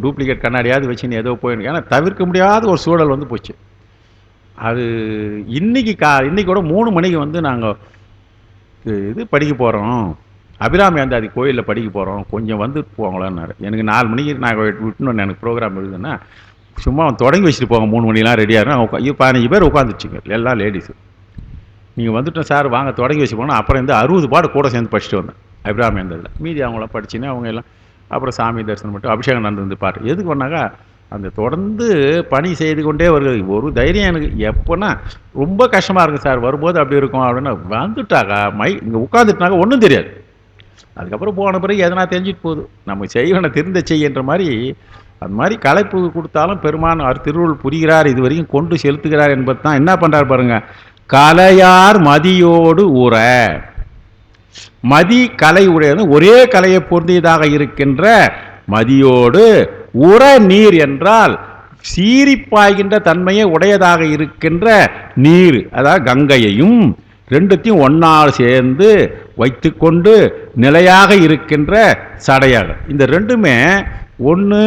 டூப்ளிகேட் கண்ணாடியாவது வச்சுன்னு ஏதோ போயிருக்கு. ஏன்னா தவிர்க்க முடியாத ஒரு சூழல் வந்து போச்சு. அது இன்றைக்கி இன்றைக்கோட 3 மணிக்கு வந்து நாங்கள் இது படிக்க போகிறோம், அபிராமி அந்தாதி கோயிலில் படிக்க போகிறோம், கொஞ்சம் வந்துட்டு போங்களான்னாரு. எனக்கு 4 மணிக்கு நான் விட்டுன்னு எனக்கு ப்ரோக்ராம் இருக்குதுன்னா சும்மா தொடங்கி வச்சுட்டு போங்க, 3 மணிலாம் ரெடியாக இருக்கும். 15 பேர் உட்காந்துருச்சுங்க, எல்லாம் லேடிஸு. நீங்கள் வந்துட்டோம் சார் வாங்க தொடங்கி வச்சு போனால் அப்புறம் இந்த 60 பாடு கூட சேர்ந்து படிச்சுட்டு வந்தேன் அபிராமி அந்ததில். மீதி அவங்களாம் படிச்சுன்னு அவங்க எல்லாம் அப்புறம் சாமி தரிசனம் பண்ணிட்டு அபிஷேகம் நடந்து பாட்டு எதுக்கு பண்ணாக்கா அந்த தொடர்ந்து பணி செய்து கொண்டே வருகிறது. ஒரு தைரியம் எனக்கு எப்போன்னா ரொம்ப கஷ்டமாக இருக்குது சார், வரும்போது அப்படி இருக்கும் அப்படின்னா வந்துட்டாக்கா இங்கே உட்காந்துட்டாக்கா ஒன்றும் தெரியாது. அதுக்கப்புறம் போன பிறகு எதனா தெரிஞ்சுட்டு போகுது, நம்ம செய்வனை திருந்த செய்கின்ற மாதிரி. அது மாதிரி கலைப்பு கொடுத்தாலும் பெருமான் அவர் திருவுள் புரிகிறார், இது வரைக்கும் கொண்டு செலுத்துகிறார் என்பது தான். என்ன பண்ணுறார் பாருங்க, கலையார் மதியோடு உற. மதி கலை உடையது, ஒரே கலையை பொருந்தியதாக இருக்கின்ற மதியோடு உற நீர் என்றால் சீரிப்பாய்கின்ற தன்மையை உடையதாக இருக்கின்ற நீர், அதாவது கங்கையையும் ரெண்டுத்தையும் ஒன்றால் சேர்ந்து வைத்து கொண்டு நிலையாக இருக்கின்ற சடையாக. இந்த ரெண்டுமே ஒன்று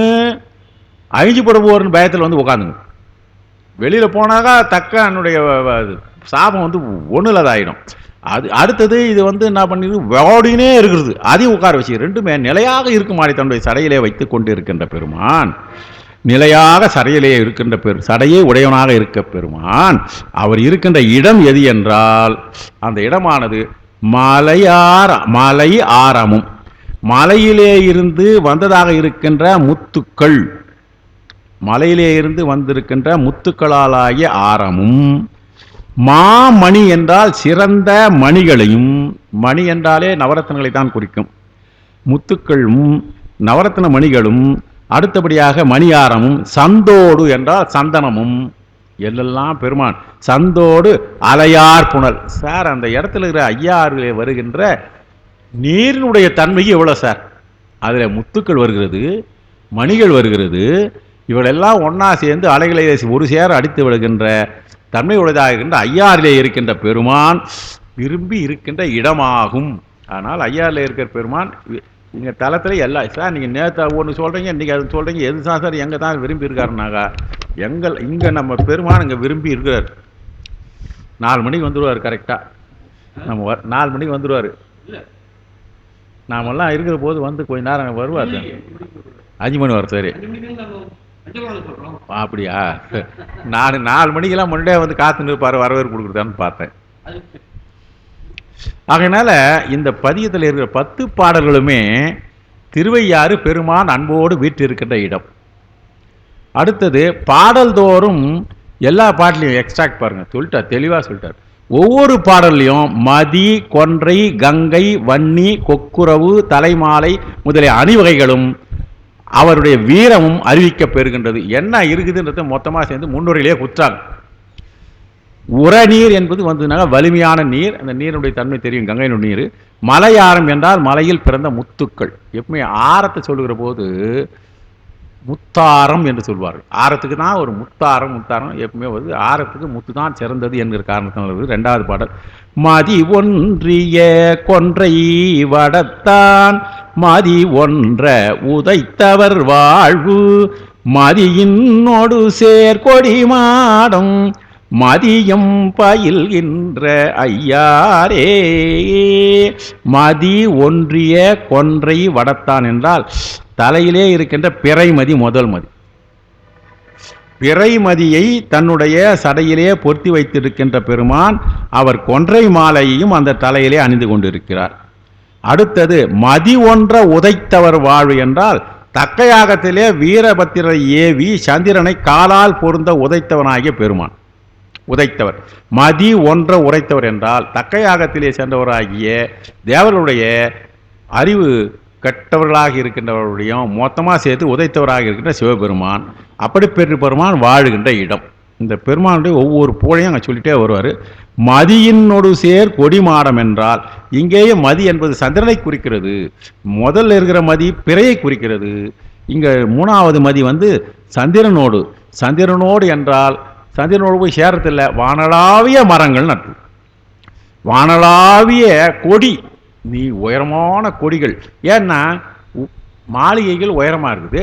அழிஞ்சு போடுவோர்னு பயத்தில் வந்து உட்காந்துங்க. வெளியில் போனாக்கா தக்க என்னுடைய சாபம் வந்து ஒன்றுலதாயிடும். அது அடுத்தது இது வந்து என்ன பண்ணிடுது, ஓடினே இருக்கிறது, அதையும் உட்கார வச்சு ரெண்டுமே நிலையாக இருக்குமாடி தன்னுடைய சடையிலே வைத்து கொண்டு இருக்கின்ற பெருமான், நிலையாக சடையிலே இருக்கின்ற சடையே உடையவனாக இருக்க பெருமான். அவர் இருக்கின்ற இடம் எது என்றால் அந்த இடமானது மலை ஆரமும், மலையிலே இருந்து வந்ததாக இருக்கின்ற முத்துக்கள், மலையிலே இருந்து வந்திருக்கின்ற முத்துக்களாலாகிய ஆரமும், மாமணி என்றால் சிறந்த மணிகளையும், மணி என்றாலே நவரத்னங்களை தான் குறிக்கும், முத்துக்களும் நவரத்ன மணிகளும், அடுத்தபடியாக மணியாரமும், சந்தோடு என்றால் சந்தனமும், எல்லாம் பெருமான். சந்தோடு அலையார் புனல். சார் அந்த இடத்துல இருக்கிற ஐயாறுல வருகின்ற நீரினுடைய தன்மைக்கு எவ்வளோ சார், அதில் முத்துக்கள் வருகிறது, மணிகள் வருகிறது, இவளெல்லாம் ஒன்றா சேர்ந்து அலைகளை ஒரு சேர அடித்து விடுகின்ற தன்மை உடையதாக இருக்கின்ற ஐயாரிலே இருக்கின்ற பெருமான் விரும்பி இருக்கின்ற இடமாகும். ஆனால் ஐயாரில் இருக்கிற பெருமான் இங்கே தளத்தில் எல்லாம் சார் நீங்கள் நேற்று ஒன்று சொல்கிறீங்க, இன்றைக்கி அது சொல்கிறீங்க, எது தான் சார் எங்கே தான் விரும்பி இருக்காருனாக்கா இங்கே நம்ம பெருமான் இங்கே விரும்பி இருக்கிறார். 4 மணிக்கு வந்துடுவார் கரெக்டாக, நம்ம 4 மணிக்கு வந்துடுவார். நாமெல்லாம் இருக்கிற போது வந்து கொஞ்ச நேரம் வருவார், 5 மணி வரும். சரி அப்படியா, நான் 4 மணிக்கெல்லாம் முன்னாடியே வந்து காத்துன்னு இருப்பார், வரவேற்பு கொடுக்குறதான்னு பார்த்தேன். ஆகையினால இந்த பதியத்தில் இருக்கிற 10 பாடல்களுமே திருவையாறு பெருமான் அன்போடு வீற்றிருக்கின்ற இடம். அடுத்தது பாடல் தோறும் எல்லா பாடலையும் எக்ஸ்ட்ராக்ட் பாருங்க, சொல்லிட்டார், தெளிவாக சொல்லிட்டார். ஒவ்வொரு பாடல்லையும் மதி, கொன்றை, கங்கை, வன்னி, கொக்குரவு, தலைமாலை முதலிய அணிவகைகளும் அவருடைய வீரமும் அறிவிக்க பெறுகின்றது. என்ன இருக்குதுன்றத மொத்தமாக சேர்ந்து முன்னுரையிலே குற்றாங்க. உரநீர் என்பது வந்ததுனால வலிமையான நீர், அந்த நீருடைய தன்மை தெரியும், கங்கையினுடைய நீர். மலையாரம் என்றால் மலையில் பிறந்த முத்துக்கள். எப்பவுமே ஆரத்தை சொல்லுகிற போது முத்தாரம் என்று சொல்வார்கள். ஆரத்துக்கு தான் ஒரு முத்தாரம் எப்பவுமே வருது, ஆரத்துக்கு முத்து தான் சிறந்தது என்கிற காரணத்தினால் வருது. 2வது பாடல் மதி ஒன்றிய கொன்றை வடத்தான் மதி ஒன்ற உதைத்தவர் வாழ்வு மதியினோடு சேர்கொடி மாடம் மதியம் பயில்கின்ற ஐயாரே. மதி ஒன்றிய கொன்றை வடத்தான் என்றால் தலையிலே இருக்கின்ற பிறைமதி, முதல் மதி. பிறைமதியை தன்னுடைய சடையிலே பொருத்தி வைத்திருக்கின்ற பெருமான் அவர் கொன்றை மாலையையும் அந்த தலையிலே அணிந்து கொண்டிருக்கிறார். அடுத்தது மதி ஒன்ற உதைத்தவர் வாழ்வு என்றால் தக்கையாகத்திலே வீரபத்திரை ஏவி சந்திரனை காலால் பொருந்த உதைத்தவனாகிய பெருமான். உதைத்தவர் மதி ஒன்ற உரைத்தவர் என்றால் தக்கையாகத்திலே சென்றவராகிய தேவர்களுடைய அறிவு கெட்டவர்களாக இருக்கின்றவர்களுடையும் மொத்தமாக சேர்த்து உதைத்தவராக இருக்கின்ற சிவபெருமான். அப்படி பெற்று பெருமான் வாழுகின்ற இடம். இந்த பெருமானுடைய ஒவ்வொரு புகழையும் அங்கே சொல்லிட்டே வருவார். மதியினொடு சேர் கொடிமாடம் என்றால் இங்கேயே மதி என்பது சந்திரனை குறிக்கிறது. முதல்ல இருக்கிற மதி பிறையை குறிக்கிறது. இங்கே மூணாவது மதி வந்து சந்திரனோடு. சந்திரனோடு என்றால் சந்திரனோடு போய் சேரத்தில்லை, வானளாவிய மரங்கள் நட்டு, வானளாவிய கொடி, நீ உயரமான கொடிகள். ஏன்னா மாளிகைகள் உயரமாக இருக்குது,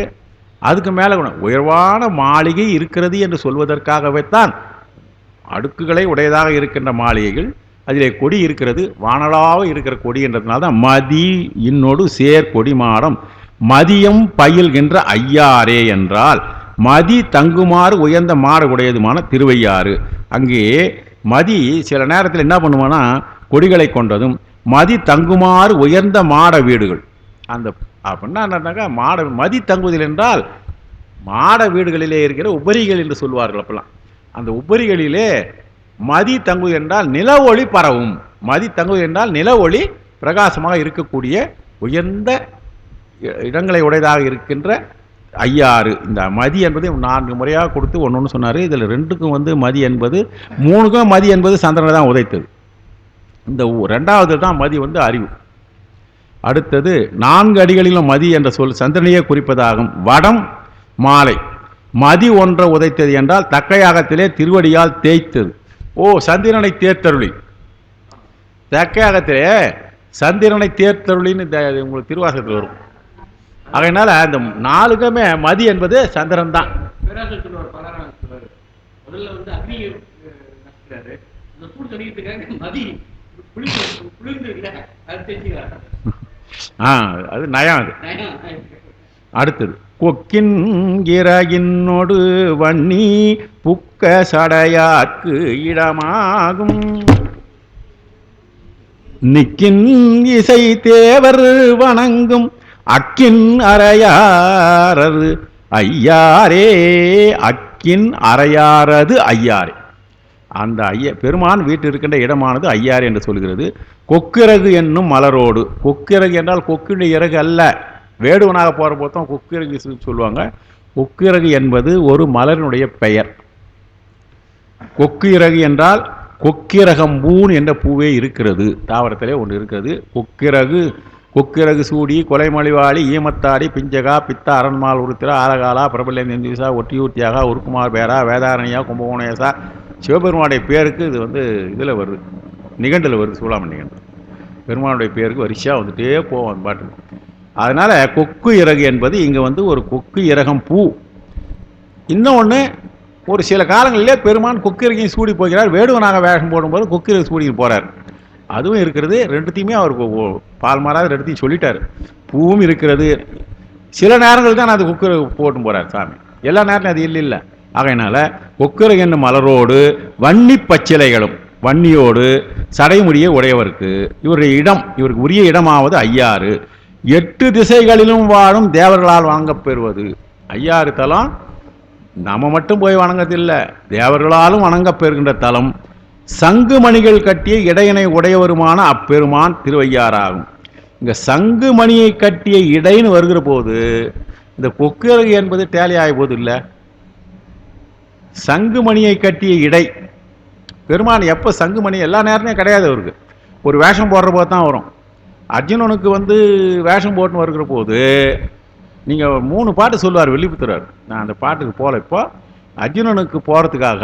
அதுக்கு மேலே உயர்வான மாளிகை இருக்கிறது என்று சொல்வதற்காகவே தான் அடுக்குகளை உடையதாக இருக்கின்ற மாளிகைகள், அதிலே கொடி இருக்கிறது, வானளாக இருக்கிற கொடி என்றதுனால தான் மதி இன்னொடு சேர் கொடி மாடம். மதியம் பயில்கின்ற ஐயாரே என்றால் மதி தங்குமாறு உயர்ந்த மாடு உடையதுமான திருவையாறு. அங்கே மதி சில நேரத்தில் என்ன பண்ணுவான்னா கொடிகளை கொண்டதும் மதி தங்குமாறு உயர்ந்த மாட வீடுகள். அந்த அப்படின்னா என்னன்னாக்கா மாட மதி தங்குவதில் என்றால் மாட வீடுகளிலே இருக்கிற உபரிகள் என்று சொல்வார்கள். அப்பெல்லாம் அந்த உபரிகளிலே மதி தங்குவது என்றால் நில ஒளி பரவும். மதி தங்குவது என்றால் நில ஒளி பிரகாசமாக இருக்கக்கூடிய உயர்ந்த இடங்களை உடையதாக இருக்கின்ற ஐயாறு. இந்த மதி என்பது 4 முறையாக கொடுத்து ஒன்று சொன்னார். இதில் 2க்கும் வந்து மதி என்பது, 3க்கும் மதி என்பது சந்திரனை தான் உதைத்தது. இந்த 2வது தான் மதி வந்து அறிவு. அடுத்தது 4 அடிகளிலும் மதி என்ற சொல் சந்திரனையே குறிப்பதாகும். வடம் மாலை மதி ஒன்ற உதைத்தது என்றால் தக்கையாகத்திலே திருவடியால் தேய்த்தது. சந்திரனை தேர்த்தருளி, தக்கையாகத்திலே சந்திரனை தேர்த்தருளின்னு உங்களுக்கு திருவாசகத்தில் வரும். அதனால அந்த 4க்குமே மதி என்பது சந்திரன் தான். அது நயம். அது அடுத்தது கொக்கின் இறகினோடு வன்னி புக்க சடையாக்கு இடமாகும். நிக்கின் இசை தேவர் வணங்கும் அக்கின் அறையாரது ஐயாரே. அக்கின் அறையாரது ஐயாரே. அந்த பெருமான் வீட்டு இருக்கின்ற இடமானது ஐயாரே என்று சொல்கிறது. கொக்கிறகு என்னும் மலரோடு. கொக்கிறகு என்றால் கொக்கினுடைய இறகு அல்ல, வேடுவனாக போகிற போதும் கொக்கிறகு சொல்லுவாங்க. கொக்கிறகு என்பது ஒரு மலரினுடைய பெயர். கொக்கு இறகு என்றால் கொக்கிரகம்பூன் என்ற பூவே இருக்கிறது, தாவரத்திலே ஒன்று இருக்கிறது. கொக்கிரகு சூடி கொலைமொழிவாளி ஈமத்தாடி பிஞ்சகா பித்தா அரண்மால் உருத்திரா ஆலகாலா பிரபலேந்திசா ஒட்டியூர்த்தியாக உருக்குமார் பேரா வேதாரணியா கும்பகோணேசா. சிவபெருமானுடைய பேருக்கு இது வந்து இதில் வருது, நிகண்டில் வருது, சூளாமணி நிகண்டு. பெருமானுடைய பேருக்கு வரிசையாக வந்துட்டே போவோம் அந்த பாட்டு. அதனால் கொக்கு இறகு என்பது இங்கே வந்து ஒரு கொக்கு இறகம் பூ. இன்னொன்று, ஒரு சில காலங்களிலே பெருமான் கொக்கிறகையும் சூடி போகிறார். வேடுவனாக வேஷம் போடும்போது கொக்கிறகு சூடின்னு போகிறார். அதுவும் இருக்கிறது. 2த்தையுமே அவர் பால் மாறாத 2த்தையும் சொல்லிட்டார். பூவும் இருக்கிறது. சில நேரங்கள் தான் அது கொக்கிறகு போட்டும் போகிறார் சாமி, எல்லா நேரத்திலும் அது இல்லை. ஆகையினால கொக்கிறகு என்னும் மலரோடு வன்னி பச்சிலைகளும், வன்னியோடு சடைமுடியை உடையவருக்கு இவருடைய இடம், இவருக்கு உரிய இடமாவது ஐயாறு. 8 திசைகளிலும் வாழும் தேவர்களால் வாங்கப் பெறுவது. ஐயாறு தலம் நம்ம மட்டும் போய் வணங்கதில்லை, தேவர்களாலும் வணங்கப் பெறுகின்ற தலம். சங்குமணிகள் கட்டிய இடையனை உடையவருமான அப்பெருமான் திருவையாறாகும். இங்க சங்குமணியை கட்டிய இடைன்னு வருகிற போது இந்த கொக்கிறகு என்பது டேலி ஆகிய போது இல்லை. சங்குமணியை கட்டிய இடை பெருமான் எப்போ சங்குமணி எல்லா நேரமே கிடையாது, அவருக்கு ஒரு வேஷம் போடுற போது தான் வரும். அர்ஜுனனுக்கு வந்து வேஷம் போட்டுன்னு வருகிற போது நீங்கள் 3 பாட்டு சொல்லுவார் வெளிப்புத்துறார். நான் அந்த பாட்டுக்கு போகல. இப்போ அர்ஜுனனுக்கு போகிறதுக்காக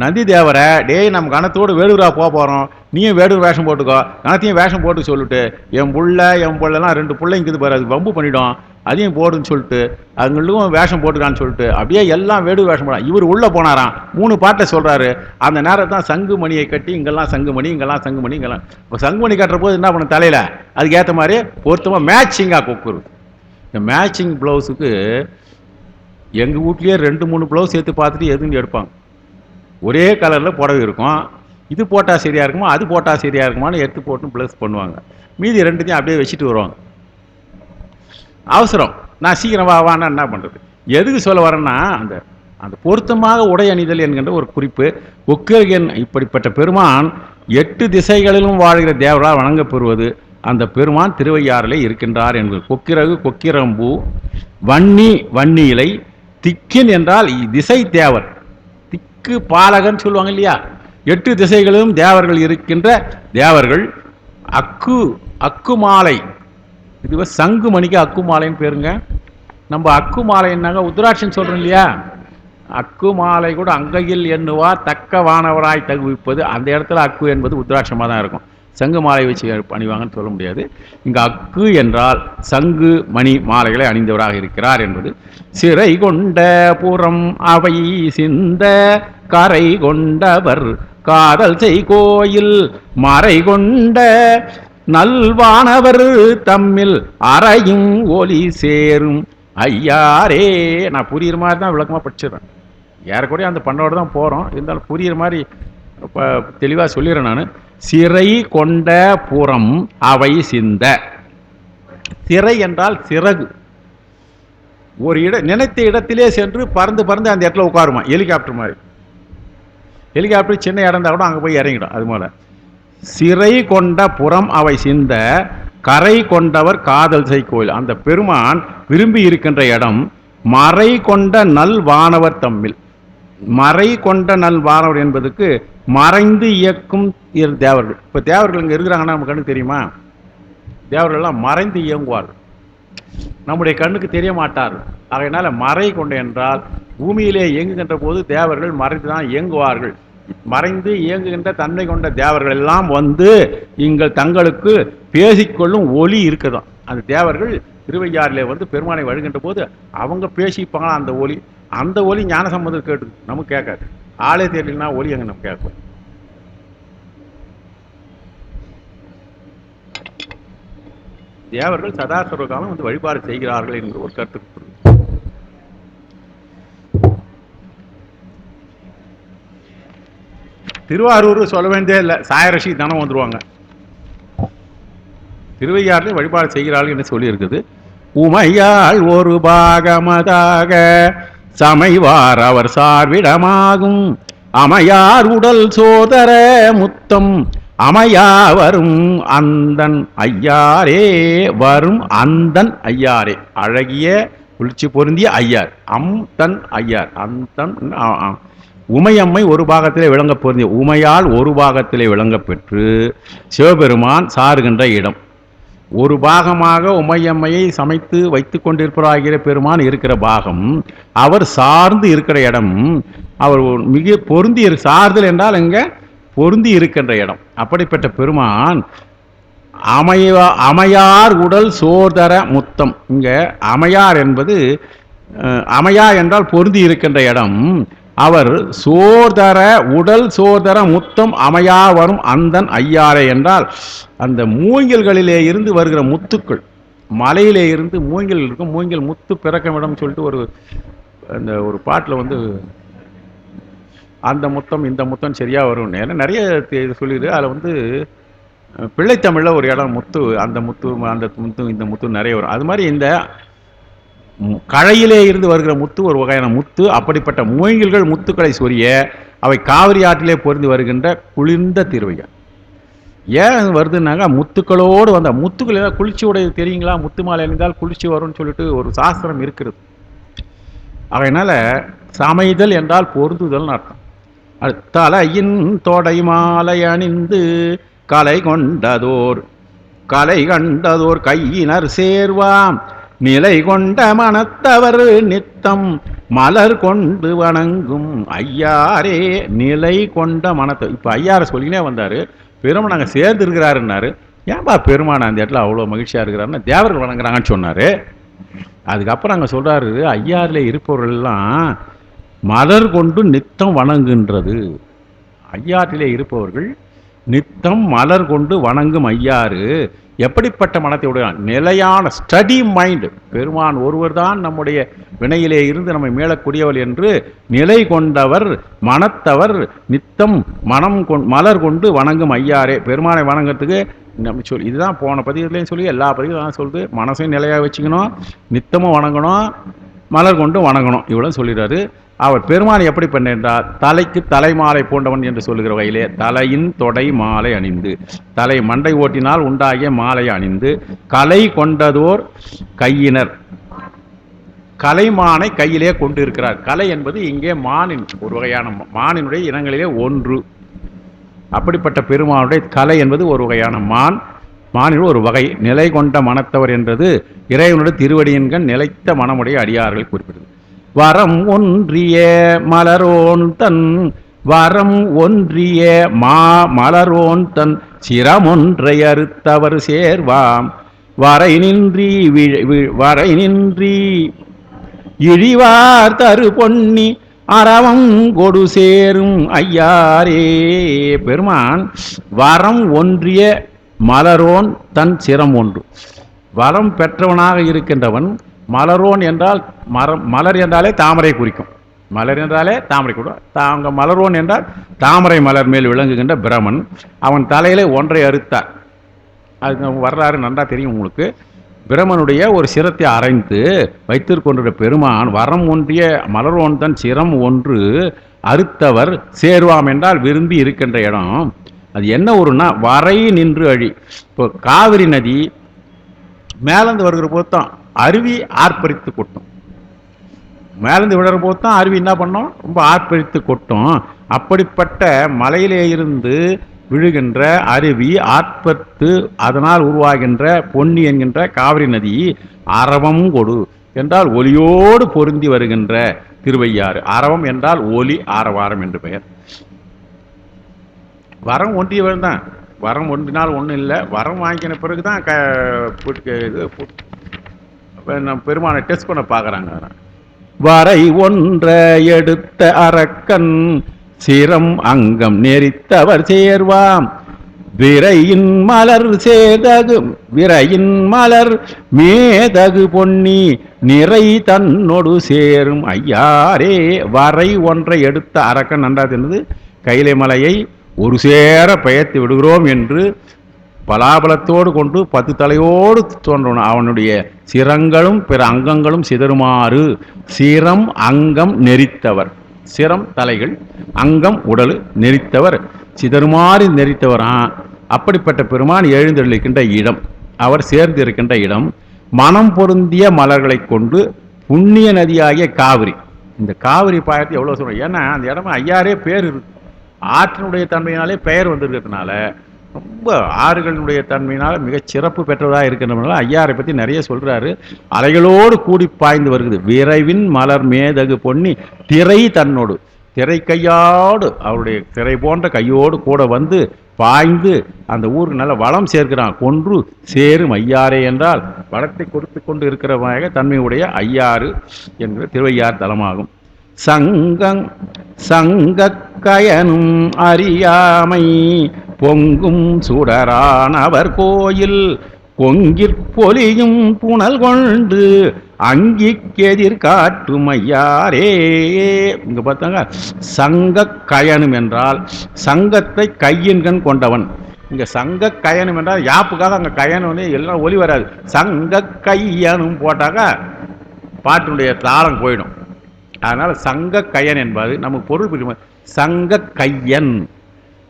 நந்தி தேவரை, டேய் நம்ம கணத்தோடு வேடுவரா போகிறோம், நீயும் வேடுவர் வேஷம் போட்டுக்கோ, கணத்தையும் வேஷம் போட்டு சொல்லிட்டு என் புள்ளெல்லாம் 2 பிள்ளைங்குது பாரு, அது வம்பு பண்ணிடும், அதையும் போடுன்னு சொல்லிட்டு அவங்களுக்கும் வேஷம் போட்டுக்கான்னு சொல்லிட்டு அப்படியே எல்லாம் வேடுவர் வேஷம் போட இவர் உள்ளே போனாராம். 3 பாட்டை சொல்கிறாரு. அந்த நேரம் தான் சங்குமணியை கட்டி, இங்கெல்லாம் சங்குமணி, இங்கெல்லாம் சங்குமணி, இங்கெல்லாம் இப்போ சங்குமணி கட்டுற போது என்ன பண்ண தலையில் அதுக்கேற்ற மாதிரி பொருத்தமாக மேட்சிங்காக கொக்குரு. இந்த மேட்சிங் ப்ளவுஸுக்கு எங்கள் வீட்லேயே 2-3 ப்ளவுஸ் சேர்த்து பார்த்துட்டு எதுன்னு எடுப்பாங்க. ஒரே கலரில் புடவை இருக்கும், இது போட்டால் சரியாக இருக்குமா அது போட்டால் சரியாக இருக்குமான்னு எடுத்து போட்டு ப்ளஸ் பண்ணுவாங்க. மீதி ரெண்டுத்தையும் அப்படியே வச்சுட்டு வருவாங்க. அவசரம், நான் சீக்கிரம் வானா என்ன பண்ணுறது? எதுக்கு சொல்ல வரேன்னா, அந்த அந்த பொருத்தமாக உடை அணிதல் என்கின்ற ஒரு குறிப்பு. கொக்கிரகன் இப்படிப்பட்ட பெருமான் 8 திசைகளிலும் வாழ்கிற தேவரால் வணங்கப்பெறுவது அந்த பெருமான் திருவையாறிலே இருக்கின்றார் என்பது. கொக்கிரகு கொக்கிரம்பூ, வன்னி வன்னி இலை, திக்கின் என்றால் திசை தேவர், திக்கு பாலகன் சொல்லுவாங்க இல்லையா? 8 திசைகளிலும் தேவர்கள் இருக்கின்ற தேவர்கள். அக்கு அக்கு மாலை, இது சங்கு மணிக்கு அக்கு மாலைன்னு பேருங்க. நம்ம அக்கு மாலைன்னாங்க உத்ராட்சம் சொல்றோம் இல்லையா? அக்கு மாலை கூட அங்கையில் எண்ணுவார் தக்க வானவராய் தகுவிப்பது. அந்த இடத்துல அக்கு என்பது உத்ராட்சமாக தான் இருக்கும். சங்கு மாலை வச்சு அணிவாங்கன்னு சொல்ல முடியாது. இங்கு அக்கு என்றால் சங்கு மணி மாலைகளை அணிந்தவராக இருக்கிறார் என்பது. சிறை கொண்ட புறம் அவை சிந்த கரை கொண்டவர் காதல் செய் கோயில் மறை கொண்ட நல்வானவர் தம்மில் அறையும் ஒலி சேரும் ஐயாரே. நான் புரியுற மாதிரி தான் விளக்கமாக படிச்சிடறேன். ஏறக்கூடிய அந்த பண்ணோடு தான் போகிறோம். இருந்தாலும் புரியுற மாதிரி தெளிவாக சொல்லிடுறேன் நான். சிறை கொண்ட புறம் அவை சிந்த. சிறை என்றால் சிறகு. ஒரு நினைத்த இடத்திலே சென்று பறந்து பறந்து அந்த இடத்துல உட்காருமா, ஹெலிகாப்டர் மாதிரி. ஹெலிகாப்டர் சின்ன இடம் தான் கூட அங்கே போய் இறங்கிடும். அது போல சிறை கொண்ட புறம் அவை சிந்த கரை கொண்டவர் காதல் செய் கோயில். அந்த பெருமான் விரும்பி இருக்கின்ற இடம் மறை கொண்ட நல் வானவர் தம்மில். மறை கொண்ட நல் வானவர் என்பதுக்கு மறைந்து இயக்கும் தேவர்கள். இப்போ தேவர்கள் இங்கே இருக்கிறாங்கன்னா நம்ம கண்ணுக்கு தெரியுமா? தேவர்கள்லாம் மறைந்து இயங்குவார்கள், நம்முடைய கண்ணுக்கு தெரிய மாட்டார்கள். அதனால மறை கொண்ட என்றால் பூமியிலே இயங்குகின்ற போது தேவர்கள் மறைந்து தான் இயங்குவார்கள். மறைந்து இயங்குகின்ற தன்மை கொண்ட தேவர்கள் எல்லாம் வந்து இங்கே தங்களுக்கு பேசிக்கொள்ளும் ஒலி இருக்குதான். அந்த தேவர்கள் திருவையாறிலே வந்து பெருமானை வழுகின்ற போது அவங்க பேசிப்பாங்களா அந்த ஒலி. அந்த ஒலி ஞான சம்பந்தம் கேட்டு நமக்கு கேட்காது. ஆளே தெரியலன்னா ஒலி அங்கே நம்ம கேட்கும். தேவர்கள் சதாசர்வ காலம் வந்து வழிபாடு செய்கிறார்கள் என்ற ஒரு கருத்துக்கு. திருவாரூர் சொல்ல வேண்டிய இல்லை, சாயரசி தானே வந்துருவாங்க. திருவையாறுல வழிபாடு செய்கிறார்கள் என்று சொல்லி இருக்குது. உமையாள் ஒரு பாகமதாக சமைவார் அவர் சார்விடமாகும் அமையார் உடல் சோதர முத்தம் அமையா வரும் அந்தன் ஐயாரே. வரும் அந்தன் ஐயாரே, அழகிய குளிர்ச்சி பொருந்திய ஐயார். தன் ஐயார், அந்தன். உமையம்மை ஒரு பாகத்திலே விளங்க பொருந்திய, உமையால் ஒரு பாகத்திலே விளங்க பெற்று சிவபெருமான் சாருகின்ற இடம். ஒரு பாகமாக உமையம்மையை சமைத்து வைத்து கொண்டிருப்பதாகிற பெருமான் இருக்கிற பாகம், அவர் சார்ந்து இருக்கிற இடம், அவர் மிக பொருந்தி சார்தல் என்றால் எங்க பொருந்தி இருக்கின்ற இடம். அப்படிப்பட்ட பெருமான் அமையார் உடல் சோதர முத்தம். இங்க அமையார் என்பது அமையா என்றால் பொருந்தி இருக்கின்ற இடம். அவர் சோதர உடல் சோதர முத்தம் அமையா வரும் அந்தன் ஐயாரே என்றால் அந்த மூங்கில்களிலே இருந்து வருகிற முத்துக்கள், மலையிலே இருந்து மூங்கில் இருக்கும், மூங்கில் முத்து பிறக்கமிடம் சொல்லிட்டு அந்த ஒரு பாட்டில் வந்து அந்த முத்தம் இந்த முத்தம் சரியா வரும் நிறைய சொல்லிடு. அதில் வந்து பிள்ளைத்தமிழில் ஒரு இடம் முத்து, அந்த முத்து அந்த முத்து இந்த முத்து நிறைய வரும். அது மாதிரி இந்த கழையிலே இருந்து வருகிற முத்து ஒரு வகையான முத்து. அப்படிப்பட்ட மூங்கில்கள் முத்துக்களை சொரிய அவை காவிரி ஆற்றிலே பொருந்தி வருகின்ற குளிர்ந்த திருவையார். ஏன் வருதுன்னாங்க, முத்துக்களோடு வந்த முத்துக்கள் ஏதாவது குளிர்ச்சி உடைய தெரியுங்களா? முத்து மாலை அணிந்தால் குளிர்ச்சி வரும்னு சொல்லிட்டு ஒரு சாஸ்திரம் இருக்கிறது. அதனால சமைதல் என்றால் பொருந்துதல்னு அர்த்தம். தலையின் தொடை மாலை அணிந்து கலை கண்டதோர் கையினர் சேர்வாம் நிலை கொண்ட மனத்தவர் நித்தம் மலர் கொண்டு வணங்கும் ஐயாரே. நிலை கொண்ட மனத்தை இப்போ ஐயாரை சொல்லினே வந்தார். பெருமான் நாங்கள் சேர்ந்து இருக்கிறாருன்னாரு. ஏன்பா பெருமான் அந்த இடத்துல அவ்வளோ மகிழ்ச்சியாக இருக்கிறாருன்னா தேவர்கள் வணங்குறாங்கன்னு சொன்னார். அதுக்கப்புறம் அங்கே சொல்கிறாரு, ஐயாரில் இருப்பவர்கள்லாம் மலர் கொண்டு நித்தம் வணங்குகின்றது. ஐயாற்றிலே இருப்பவர்கள் நித்தம் மலர் கொண்டு வணங்கும் ஐயாறு எப்படிப்பட்ட மனத்தை உடையான்? நிலையான ஸ்டடி மைண்ட். பெருமான் ஒருவர் தான் நம்முடைய வினையிலே இருந்து நம்மை மீளக்கூடியவர் என்று நிலை கொண்டவர் மனத்தவர். நித்தம் மலர் கொண்டு வணங்கும் ஐயாரே. பெருமானை வணங்கத்துக்கு நம்ம சொல்லி இதுதான் போன பதிவுலையும் சொல்லி எல்லா பதிவும் தான் சொல்லுது. மனசையும் நிலையாக வச்சுக்கணும், நித்தமும் வணங்கணும், மலர் கொண்டு வணங்கணும், இவ்வளோ சொல்லிடுறாரு. அவர் பெருமான் எப்படி பண்ணார்? தலைக்கு தலைமாலை போன்றவன் என்று சொல்லுகிற வகையிலே தலையின் தொடை மாலை அணிந்து, தலை மண்டை ஓட்டினால் உண்டாகிய மாலை அணிந்து, கலை கொண்டதோர் கையினர், கலைமானை கையிலே கொண்டு இருக்கிறார். கலை என்பது இங்கே மானின் ஒரு வகையான மானினுடைய இனங்களிலே ஒன்று. அப்படிப்பட்ட பெருமானுடைய கலை என்பது ஒரு வகையான மானின் ஒரு வகை. நிலை கொண்ட மனத்தவர் என்றது இறைவனுடைய திருவடியின்கண் நிலைத்த மனமுடைய அடியார்களை குறிப்பிடுது. வரம் ஒன்றிய மலரோன் தன், வரம் ஒன்றிய மலரோன் தன் சிரமொன்றை அறுத்தவர் சேர்வாம், வரை நின்றி இழிவார் தரு பொன்னி அறவம் கொடு சேரும் ஐயாரே. பெருமான் வரம் ஒன்றிய மலரோன் தன் சிரம் ஒன்று. வரம் பெற்றவனாக இருக்கின்றவன் மலரோன் என்றால் மலர் என்றாலே தாமரை குறிக்கும். மலர் என்றாலே தாமரை குறிக்கும். அங்கே மலரோன் என்றால் தாமரை மலர் மேல் விளங்குகின்ற பிரமன். அவன் தலையிலே ஒன்றை அறுத்தார். அது வரலாறு நன்றா தெரியும் உங்களுக்கு. பிரமனுடைய ஒரு சிரத்தை அரைந்து வைத்திருக்கின்ற பெருமான் வரம் ஒன்றிய மலரோன் தன் சிரம் ஒன்று அறுத்தவர் சேர்வாம் என்றால் விரும்பி இருக்கின்ற இடம். அது என்ன ஊருன்னா வரை நின்று அழி. இப்போ காவிரி நதி மேலேந்து வருகிற போது தான் அருவி ஆர்ப்பரித்து கொட்டும். மேலேந்து விடுற போது தான் அருவி என்ன பண்ணோம்? ரொம்ப ஆர்ப்பரித்து கொட்டும். அப்படிப்பட்ட மலையிலே இருந்து விழுகின்ற அருவி ஆர்ப்பரித்து அதனால் உருவாகின்ற பொன்னி என்கின்ற காவிரி நதி அரவம் கொடு என்றால் ஒலியோடு பொருந்தி வருகின்ற திருவையாறு. அரவம் என்றால் ஒலி, ஆரவாரம் என்று பெயர். வரம் ஒன்றியவர் தான். வரம் ஒன்றினால் ஒன்றும் இல்லை. வரம் வாங்கின பிறகு தான் பெருமானை டெஸ்ட் பண்ண பார்க்குறாங்க. வரை ஒன்ற எடுத்த அரக்கன் சிரம் அங்கம் நெறித்தவர் சேர்வாம், விரையின் மலர் சேதகு விரையின் மலர் மேதகு பொன்னி நிறை தன்னொடு சேரும் ஐயாரே. வரை ஒன்றை எடுத்த அரக்கன் நன்றாக என்னது? கைலை மலையை ஒரு சேர பெயர்த்து விடுகிறோம் என்று பலாபலத்தோடு கொண்டு 10 தலையோடு தோன்றணும். அவனுடைய சிரங்களும் பிற அங்கங்களும் சிதறுமாறு. சிரம் அங்கம் நெறித்தவர். சிரம் தலைகள், அங்கம் உடல், நெறித்தவர் சிதறுமாறு நெறித்தவரா. அப்படிப்பட்ட பெருமான் எழுந்தருளிக்கின்ற இடம், அவர் சேர்ந்து இருக்கின்ற இடம், மனம் பொருந்திய மலர்களை கொண்டு புண்ணிய நதியாகிய காவிரி. இந்த காவிரி பாயத்தை எவ்வளோ சொல்றோம்? ஏன்னா அந்த இடமா ஐயாரே பேர் இருக்கு. ஆற்றினுடைய தன்மையினாலே பெயர் வந்திருக்கிறதுனால, ரொம்ப ஆறுகளினுடைய தன்மையினால் மிகச் சிறப்பு பெற்றதாக இருக்கின்றனால ஐயாரை பற்றி நிறைய சொல்கிறாரு. அலைகளோடு கூடி பாய்ந்து வருகிறது. விரைவின் மலர் மேதகு பொன்னி திரை தன்னோடு, திரை கையோடு, அவருடைய திரை போன்ற கையோடு கூட வந்து பாய்ந்து அந்த ஊருக்கு நல்ல வளம் சேர்க்கிறான். கொன்று சேரும் ஐயாரே என்றால் வளத்தை கொடுத்து கொண்டு இருக்கிறவங்க தன்மையுடைய ஐயாறு என்கிற திருவையார் தலமாகும். சங்கக்கயனும் அறியாமை பொங்கும் சுடரானவர் கோயில் பொங்கிற்பொலியும் புனல் கொண்டு அங்கிக்கெதிர் காட்டும் ஐயாரே. இங்க பார்த்தாங்க, சங்க கயனும் என்றால் சங்கத்தை கையின்கண் கொண்டவன். இங்க சங்க கயனும் என்றால் யாப்புக்காக அங்க கயனு வந்து எல்லாம் ஒலி வராது. சங்க கையனும் போட்டாக்க பாட்டினுடைய தாளம் போயிடும். அதனால சங்க கையன் என்பது நமக்கு பொருள் புரியும். சங்க கையன்,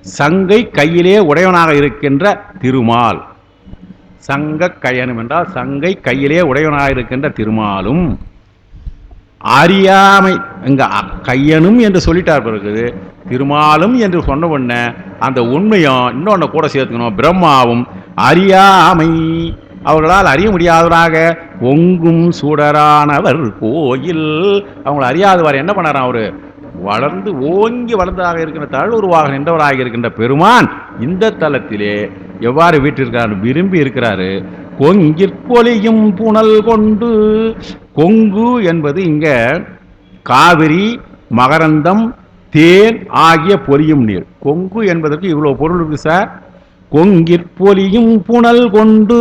சங்கை கையிலே உடையவனாக இருக்கின்ற திருமால். சங்க கையனும் என்றால் சங்கை கையிலே உடையவனாக இருக்கின்ற திருமாலும். அறியாமை, இங்க கையனும் என்று சொல்லிட்டார். பிறகு திருமாலும் என்று சொன்ன உடனே அந்த உண்மையும் இன்னொன்று கூட சேர்த்துக்கணும். பிரம்மாவும் அறியாமை, அவர்களால் அறிய முடியாதவராக பொங்கும் சுடரானவர் கோயில். அவங்களை அறியாதவர் என்ன பண்ணாராம்? அவரு வளர்ந்து ஓங்கி வளர்ந்ததாக இருக்கின்ற தழுவுருவாக நின்றவராக இருக்கின்ற பெருமான் இந்த தலத்திலே எவ்வாறு வீட்டிருக்கிறார்? விரும்பி இருக்கிறாரு. கொங்கிற்பொலியும் புனல் கொண்டு, கொங்கு என்பது இங்க காவிரி, மகரந்தம், தேன் ஆகிய பொலியும் நீர். கொங்கு என்பதற்கு இவ்வளவு பொருள் இருக்கு சார். கொங்கிற் புனல் கொண்டு,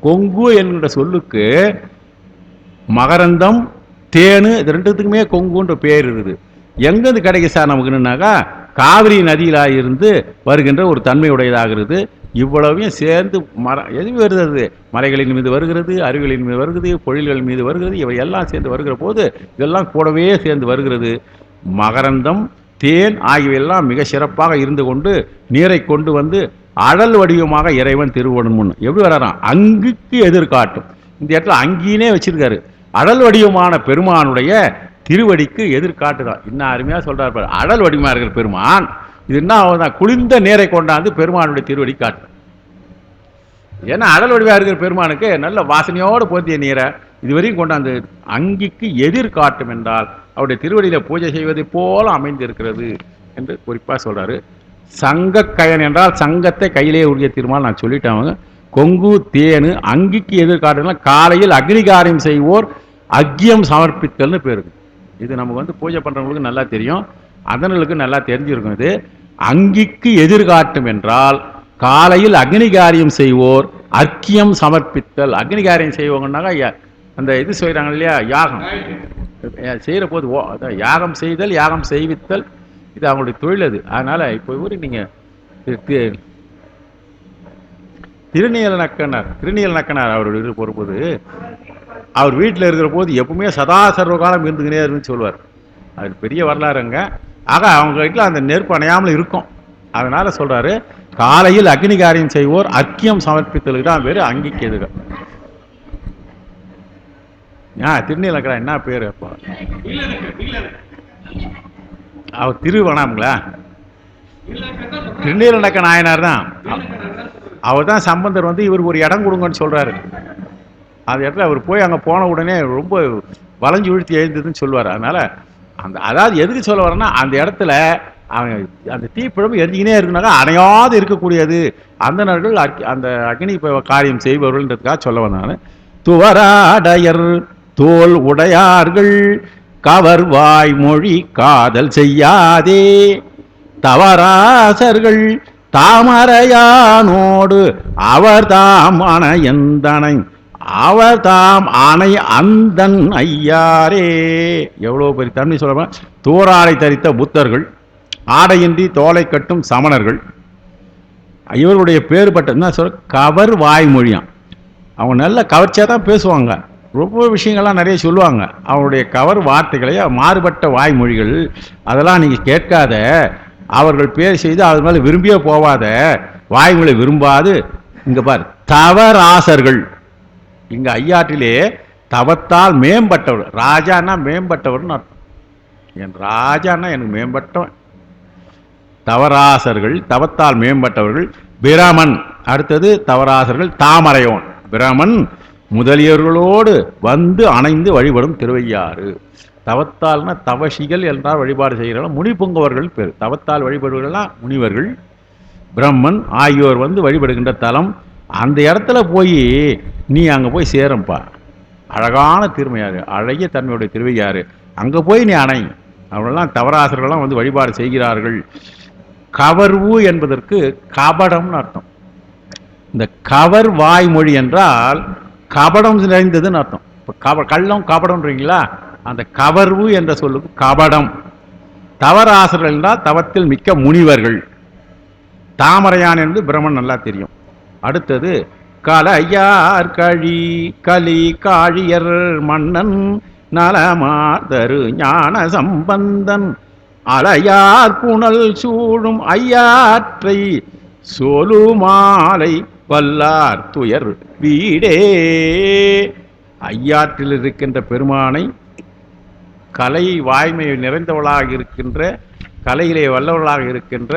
கொங்கு என்கிற சொல்லுக்கு மகரந்தம் தேனு இது ரெண்டுத்துக்குமே கொங்குன்ற பேர் இருக்குது. எங்கிருந்து கிடைக்கும் சார் நமக்குன்னாக்கா காவிரி நதியில இருந்து வருகின்ற ஒரு தன்மையுடையதாகிறது. இவ்வளவையும் சேர்ந்து எது வருகிறது, மலைகளின் மீது வருகிறது, அருவிகளின் மீது வருகிறது, பொழில்கள் மீது வருகிறது, இவை எல்லாம் சேர்ந்து வருகிற போது இதெல்லாம் கூடவே சேர்ந்து வருகிறது. மகரந்தம் தேன் ஆகியவையெல்லாம் மிக சிறப்பாக இருந்து கொண்டு நீரை கொண்டு வந்து அடல் வடிவமாக இறைவன் திருவடன் முன் எப்படி வர்றான், அங்குக்கு எதிர்காட்டும். இந்த இடத்துல அங்கீனே வச்சிருக்காரு. அடல் வடிவமான பெருமானுடைய திருவடிக்கு எதிர்காட்டுதான். இன்னும் அருமையா சொல்றாரு, அடல் வடிவமா இருக்கிற பெருமான் இது என்ன குளிர்ந்த நீரை கொண்டாந்து பெருமானுடைய திருவடி காட்டு. ஏன்னா அடல் வடிவா இருக்கிற பெருமானுக்கு நல்ல வாசனையோடு போத்திய நீரை இதுவரையும் கொண்டாந்து அங்கிக்கு எதிர்காட்டும் என்றால் அவருடைய திருவடியில பூஜை செய்வதை போல அமைந்திருக்கிறது என்று குறிப்பா சொல்றாரு. சங்கக்கயன் என்றால் சங்கத்தை கையிலே உரிய திருமால் நான் சொல்லிட்டேன். கொங்கு தேனு அங்கிக்கு எதிர்காட்டுனா காலையில் அக்னிகாரியம் செய்வோர் அக்கியம் சமர்ப்பித்தல்னு பேருக்கு. இது நமக்கு பூஜை பண்றவங்களுக்கு நல்லா தெரியும், அதனங்களுக்கு நல்லா தெரிஞ்சிருக்கும். இது அங்கிக்கு எதிர்காட்டும் என்றால் காலையில் அக்னிகாரியம் செய்வோர் அர்க்கியம் சமர்ப்பித்தல். அக்னிகாரியம் செய்வோங்கன்னாக்கா அந்த இது செய்கிறாங்க இல்லையா, யாகம் செய்கிற போது யாகம் செய்தல், யாகம் செய்வித்தல், இது அவங்களுடைய தொழில். அது அதனால இப்போ இவரு நீங்க திருநீல நக்கனார் அவருடைய பொறுப்பது அவர் வீட்டில் இருக்கிற போது எப்பவுமே சதா சர்வகாலம் இருந்துக்கினே இருக்குன்னு சொல்லுவார். அது பெரிய வரலாறுங்க. ஆக அவங்க வீட்டில் அந்த நெருப்பு அணையாமல் இருக்கும். அதனால சொல்றாரு காலையில் அக்னிகாரியம் செய்வோர் அர்க்கியம் சமர்ப்பித்தலுக்கு தான் பேரு அங்கிக்கு எதுக. திருநீலக்கரா என்ன பேரு அப்போ, அவர் திருவண்ணாமங்களா திருநீலநக்க நாயனார் தான். அவர் தான் சம்பந்தர் இவருக்கு ஒரு இடம் கொடுங்கன்னு சொல்றாரு. அந்த இடத்துல அவர் போய் அங்கே போன உடனே ரொம்ப வளைஞ்சு விழுத்தி எழுந்ததுன்னு சொல்லுவார். அதனால அதாவது எதுக்கு சொல்ல வரேன்னா அந்த இடத்துல அந்த தீப்பிழம்பு எரிஞ்சிக்கினே இருக்குனாக்கா அணையாது இருக்கக்கூடியது அந்த நாட்கள் அந்த அக்னி காரியம் செய்பவர்கள்ன்றதுக்காக சொல்ல வந்தாங்க. துவராடையர் தோல் உடையார்கள் கவர் வாய்மொழி காதல் செய்யாதே தவராசர்கள் தாமரையானோடு அவர் தாம் அணையந்தனை அவர் தாம் அணை அந்தன் ஐயாரே. எவ்வளவு பெரிய தன்மை சொல்ல. தோராடை தரித்த புத்தர்கள், ஆடையின்றி தோலை கட்டும் சமணர்கள், இவர்களுடைய பேர்பட்ட என்ன சொல்ற கவர் வாய்மொழியாம். அவங்க நல்ல கவர்ச்சியாக தான் பேசுவாங்க, ரொம்ப விஷயங்கள்லாம் நிறைய சொல்லுவாங்க. அவருடைய கவர் வார்த்தைகளை மாறுபட்ட வாய்மொழிகள் அதெல்லாம் நீங்கள் கேட்காத, அவர்கள் பேர் செய்து அது மேலே விரும்பியே போவாத, வாய்மொழி விரும்பாது. இங்கே பார் தவராசர்கள், இங்கே ஐயாற்றிலே தவத்தால் மேம்பட்டவர், ராஜான்னா மேம்பட்டவர்னு அர்த்தம். என் ராஜான்னா எனக்கு மேம்பட்டவன். தவராசர்கள் தவத்தால் மேம்பட்டவர்கள். பிரமன் அடுத்தது தவராசர்கள் தாமரையோன். பிரமன் முதலியவர்களோடு வந்து அணைந்து வழிபடும் திருவையாறு. தவத்தால்னா தவசிகள் என்றால் வழிபாடு செய்கிறார்கள், முனி பொங்கவர்கள் பேர். தவத்தால் வழிபடுவர்கள்லாம் முனிவர்கள். பிரம்மன் ஆகியோர் வழிபடுகின்ற தலம். அந்த இடத்துல போய் நீ அங்கே போய் சேரம்பா. அழகான திருமையாறு, அழகிய தன்மையுடைய திருவையாறு, அங்கே போய் நீ அணை. அவர்களெல்லாம் தவராசர்கள்லாம் வழிபாடு செய்கிறார்கள். கவர்வு என்பதற்கு கபடம்னு அர்த்தம். இந்த கவர் வாய்மொழி என்றால் கபடம் நிறைந்ததுன்னு அர்த்தம். இப்போ கள்ளம் கபடம்ன்றீங்களா, அந்த கவர்வு என்ற சொல்லுக்கு கபடம். தவராசர்கள் என்றால் தவத்தில் மிக்க முனிவர்கள். தாமரையான் என்று பிரம்மன் நல்லா தெரியும். அடுத்தது கலையார் கழி கலி காழியர் மன்னன் நலமாதரு ஞான சம்பந்தன் அலையார் புனல் சூழும் ஐயாற்றை சோலுமாலை வல்லார் துயர் வீடே. ஐயாற்றில் இருக்கின்ற பெருமானை கலை வாய்மை நிறைந்தவளாக இருக்கின்ற, கலையிலே வல்லவர்களாக இருக்கின்ற,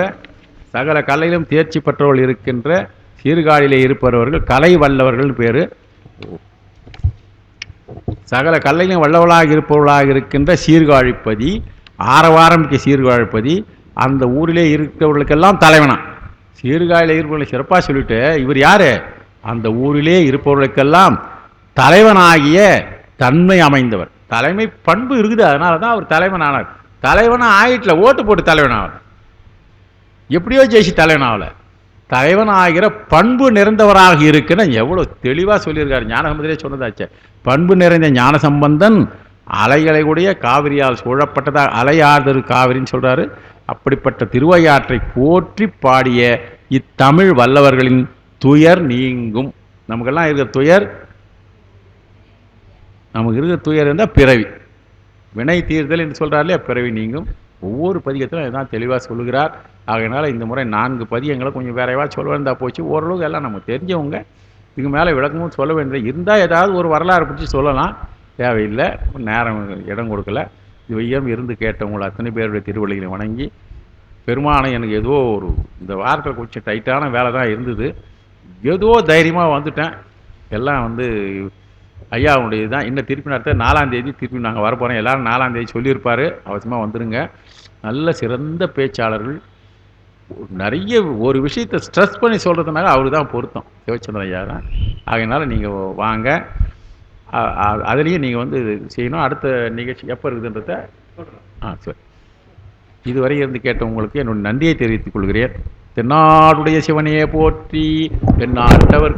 சகல கலையிலும் தேர்ச்சி பெற்றவர்கள் இருக்கின்ற, சீர்காழியிலே இருப்பவர்கள் கலை வல்லவர்கள் பேரு. சகல கலையிலும் வல்லவர்களாக இருப்பவர்களாக இருக்கின்ற சீர்காழிப்பதி, ஆரவாரமிக்க சீர்காழிப்பதி, அந்த ஊரிலே இருக்கிறவர்களுக்கெல்லாம் தலைவனா. சீர்காழியில் இருப்பவர்களை சிறப்பாக சொல்லிட்டு இவர் யாரு, அந்த ஊரிலே இருப்பவர்களுக்கெல்லாம் தலைவனாகிய தன்மை அமைந்தவர். தலைமை பண்பு இருக்குது, அதனால தான் அவர் தலைவனானார். தலைவனாக ஆயிட்டல, ஓட்டு போட்டு தலைவனாகல, எப்படியோ ஜெயிச்சு தலைவனாகல, தலைவன் ஆகிற பண்பு நிறைந்தவராக இருக்குன்னு எவ்வளோ தெளிவாக சொல்லியிருக்காரு. ஞானசம்பந்தரே சொன்னதாச்சே, பண்பு நிறைந்த ஞானசம்பந்தன் அலைகளை உடைய காவிரியால் சூழப்பட்டதாக அலையாதரு காவிரின்னு சொல்கிறாரு. அப்படிப்பட்ட திருவையாற்றை போற்றி பாடிய இத்தமிழ் வல்லவர்களின் துயர் நீங்கும். நமக்கெல்லாம் இருக்கிற துயர், நமக்கு இருக்கிற துயர் இருந்தால் பிறவி வினை தீர்தல் என்று சொல்கிறார் இல்லையா, பிறவி நீங்கும். ஒவ்வொரு பதிகத்திலும் இதான் தெளிவாக சொல்லுகிறார். ஆகையினால இந்த முறை 4 பதிகங்களை கொஞ்சம் வேறைவா சொல்ல வேண்டா போச்சு. ஓரளவுக்கு எல்லாம் நமக்கு தெரிஞ்சவங்க, இதுக்கு மேலே விளக்கமும் சொல்ல வேண்டியது இருந்தால் ஏதாவது ஒரு வரலாறு பிடிச்சி சொல்லலாம், தேவையில்லை, நேரம் இடம் கொடுக்கல. இது இருந்து கேட்டவங்களை அத்தனை பேருடைய திருவள்ளிகளை வணங்கி, பெருமானை எனக்கு ஏதோ ஒரு இந்த வாரத்தில் கொஞ்சம் டைட்டான வேலை தான் இருந்தது, ஏதோ தைரியமாக வந்துட்டேன். எல்லாம் ஐயாவுடைய தான். இன்னும் திருப்பி நடத்த 4ஆம் தேதி திருப்பி நாங்கள் வரப்போகிறோம். எல்லோரும் 4ஆம் தேதி சொல்லியிருப்பார், அவசியமாக வந்துடுங்க. நல்ல சிறந்த பேச்சாளர்கள், நிறைய ஒரு விஷயத்தை ஸ்ட்ரெஸ் பண்ணி சொல்கிறதுனால அவர் தான் பொருத்தம், சிவச்சந்திரன் ஐயா தான். ஆகையினால நீங்கள் வாங்க, அதுலேயும் நீங்கள் செய்யணும். அடுத்த நிகழ்ச்சி எப்போ இருக்குதுன்றத சரி. இதுவரை இருந்து கேட்டவங்களுக்கு என்னுடைய நன்றியை தெரிவித்துக் கொள்கிறேன். தென்னாடுடைய சிவனையே போற்றி, தென்னாட்டவர்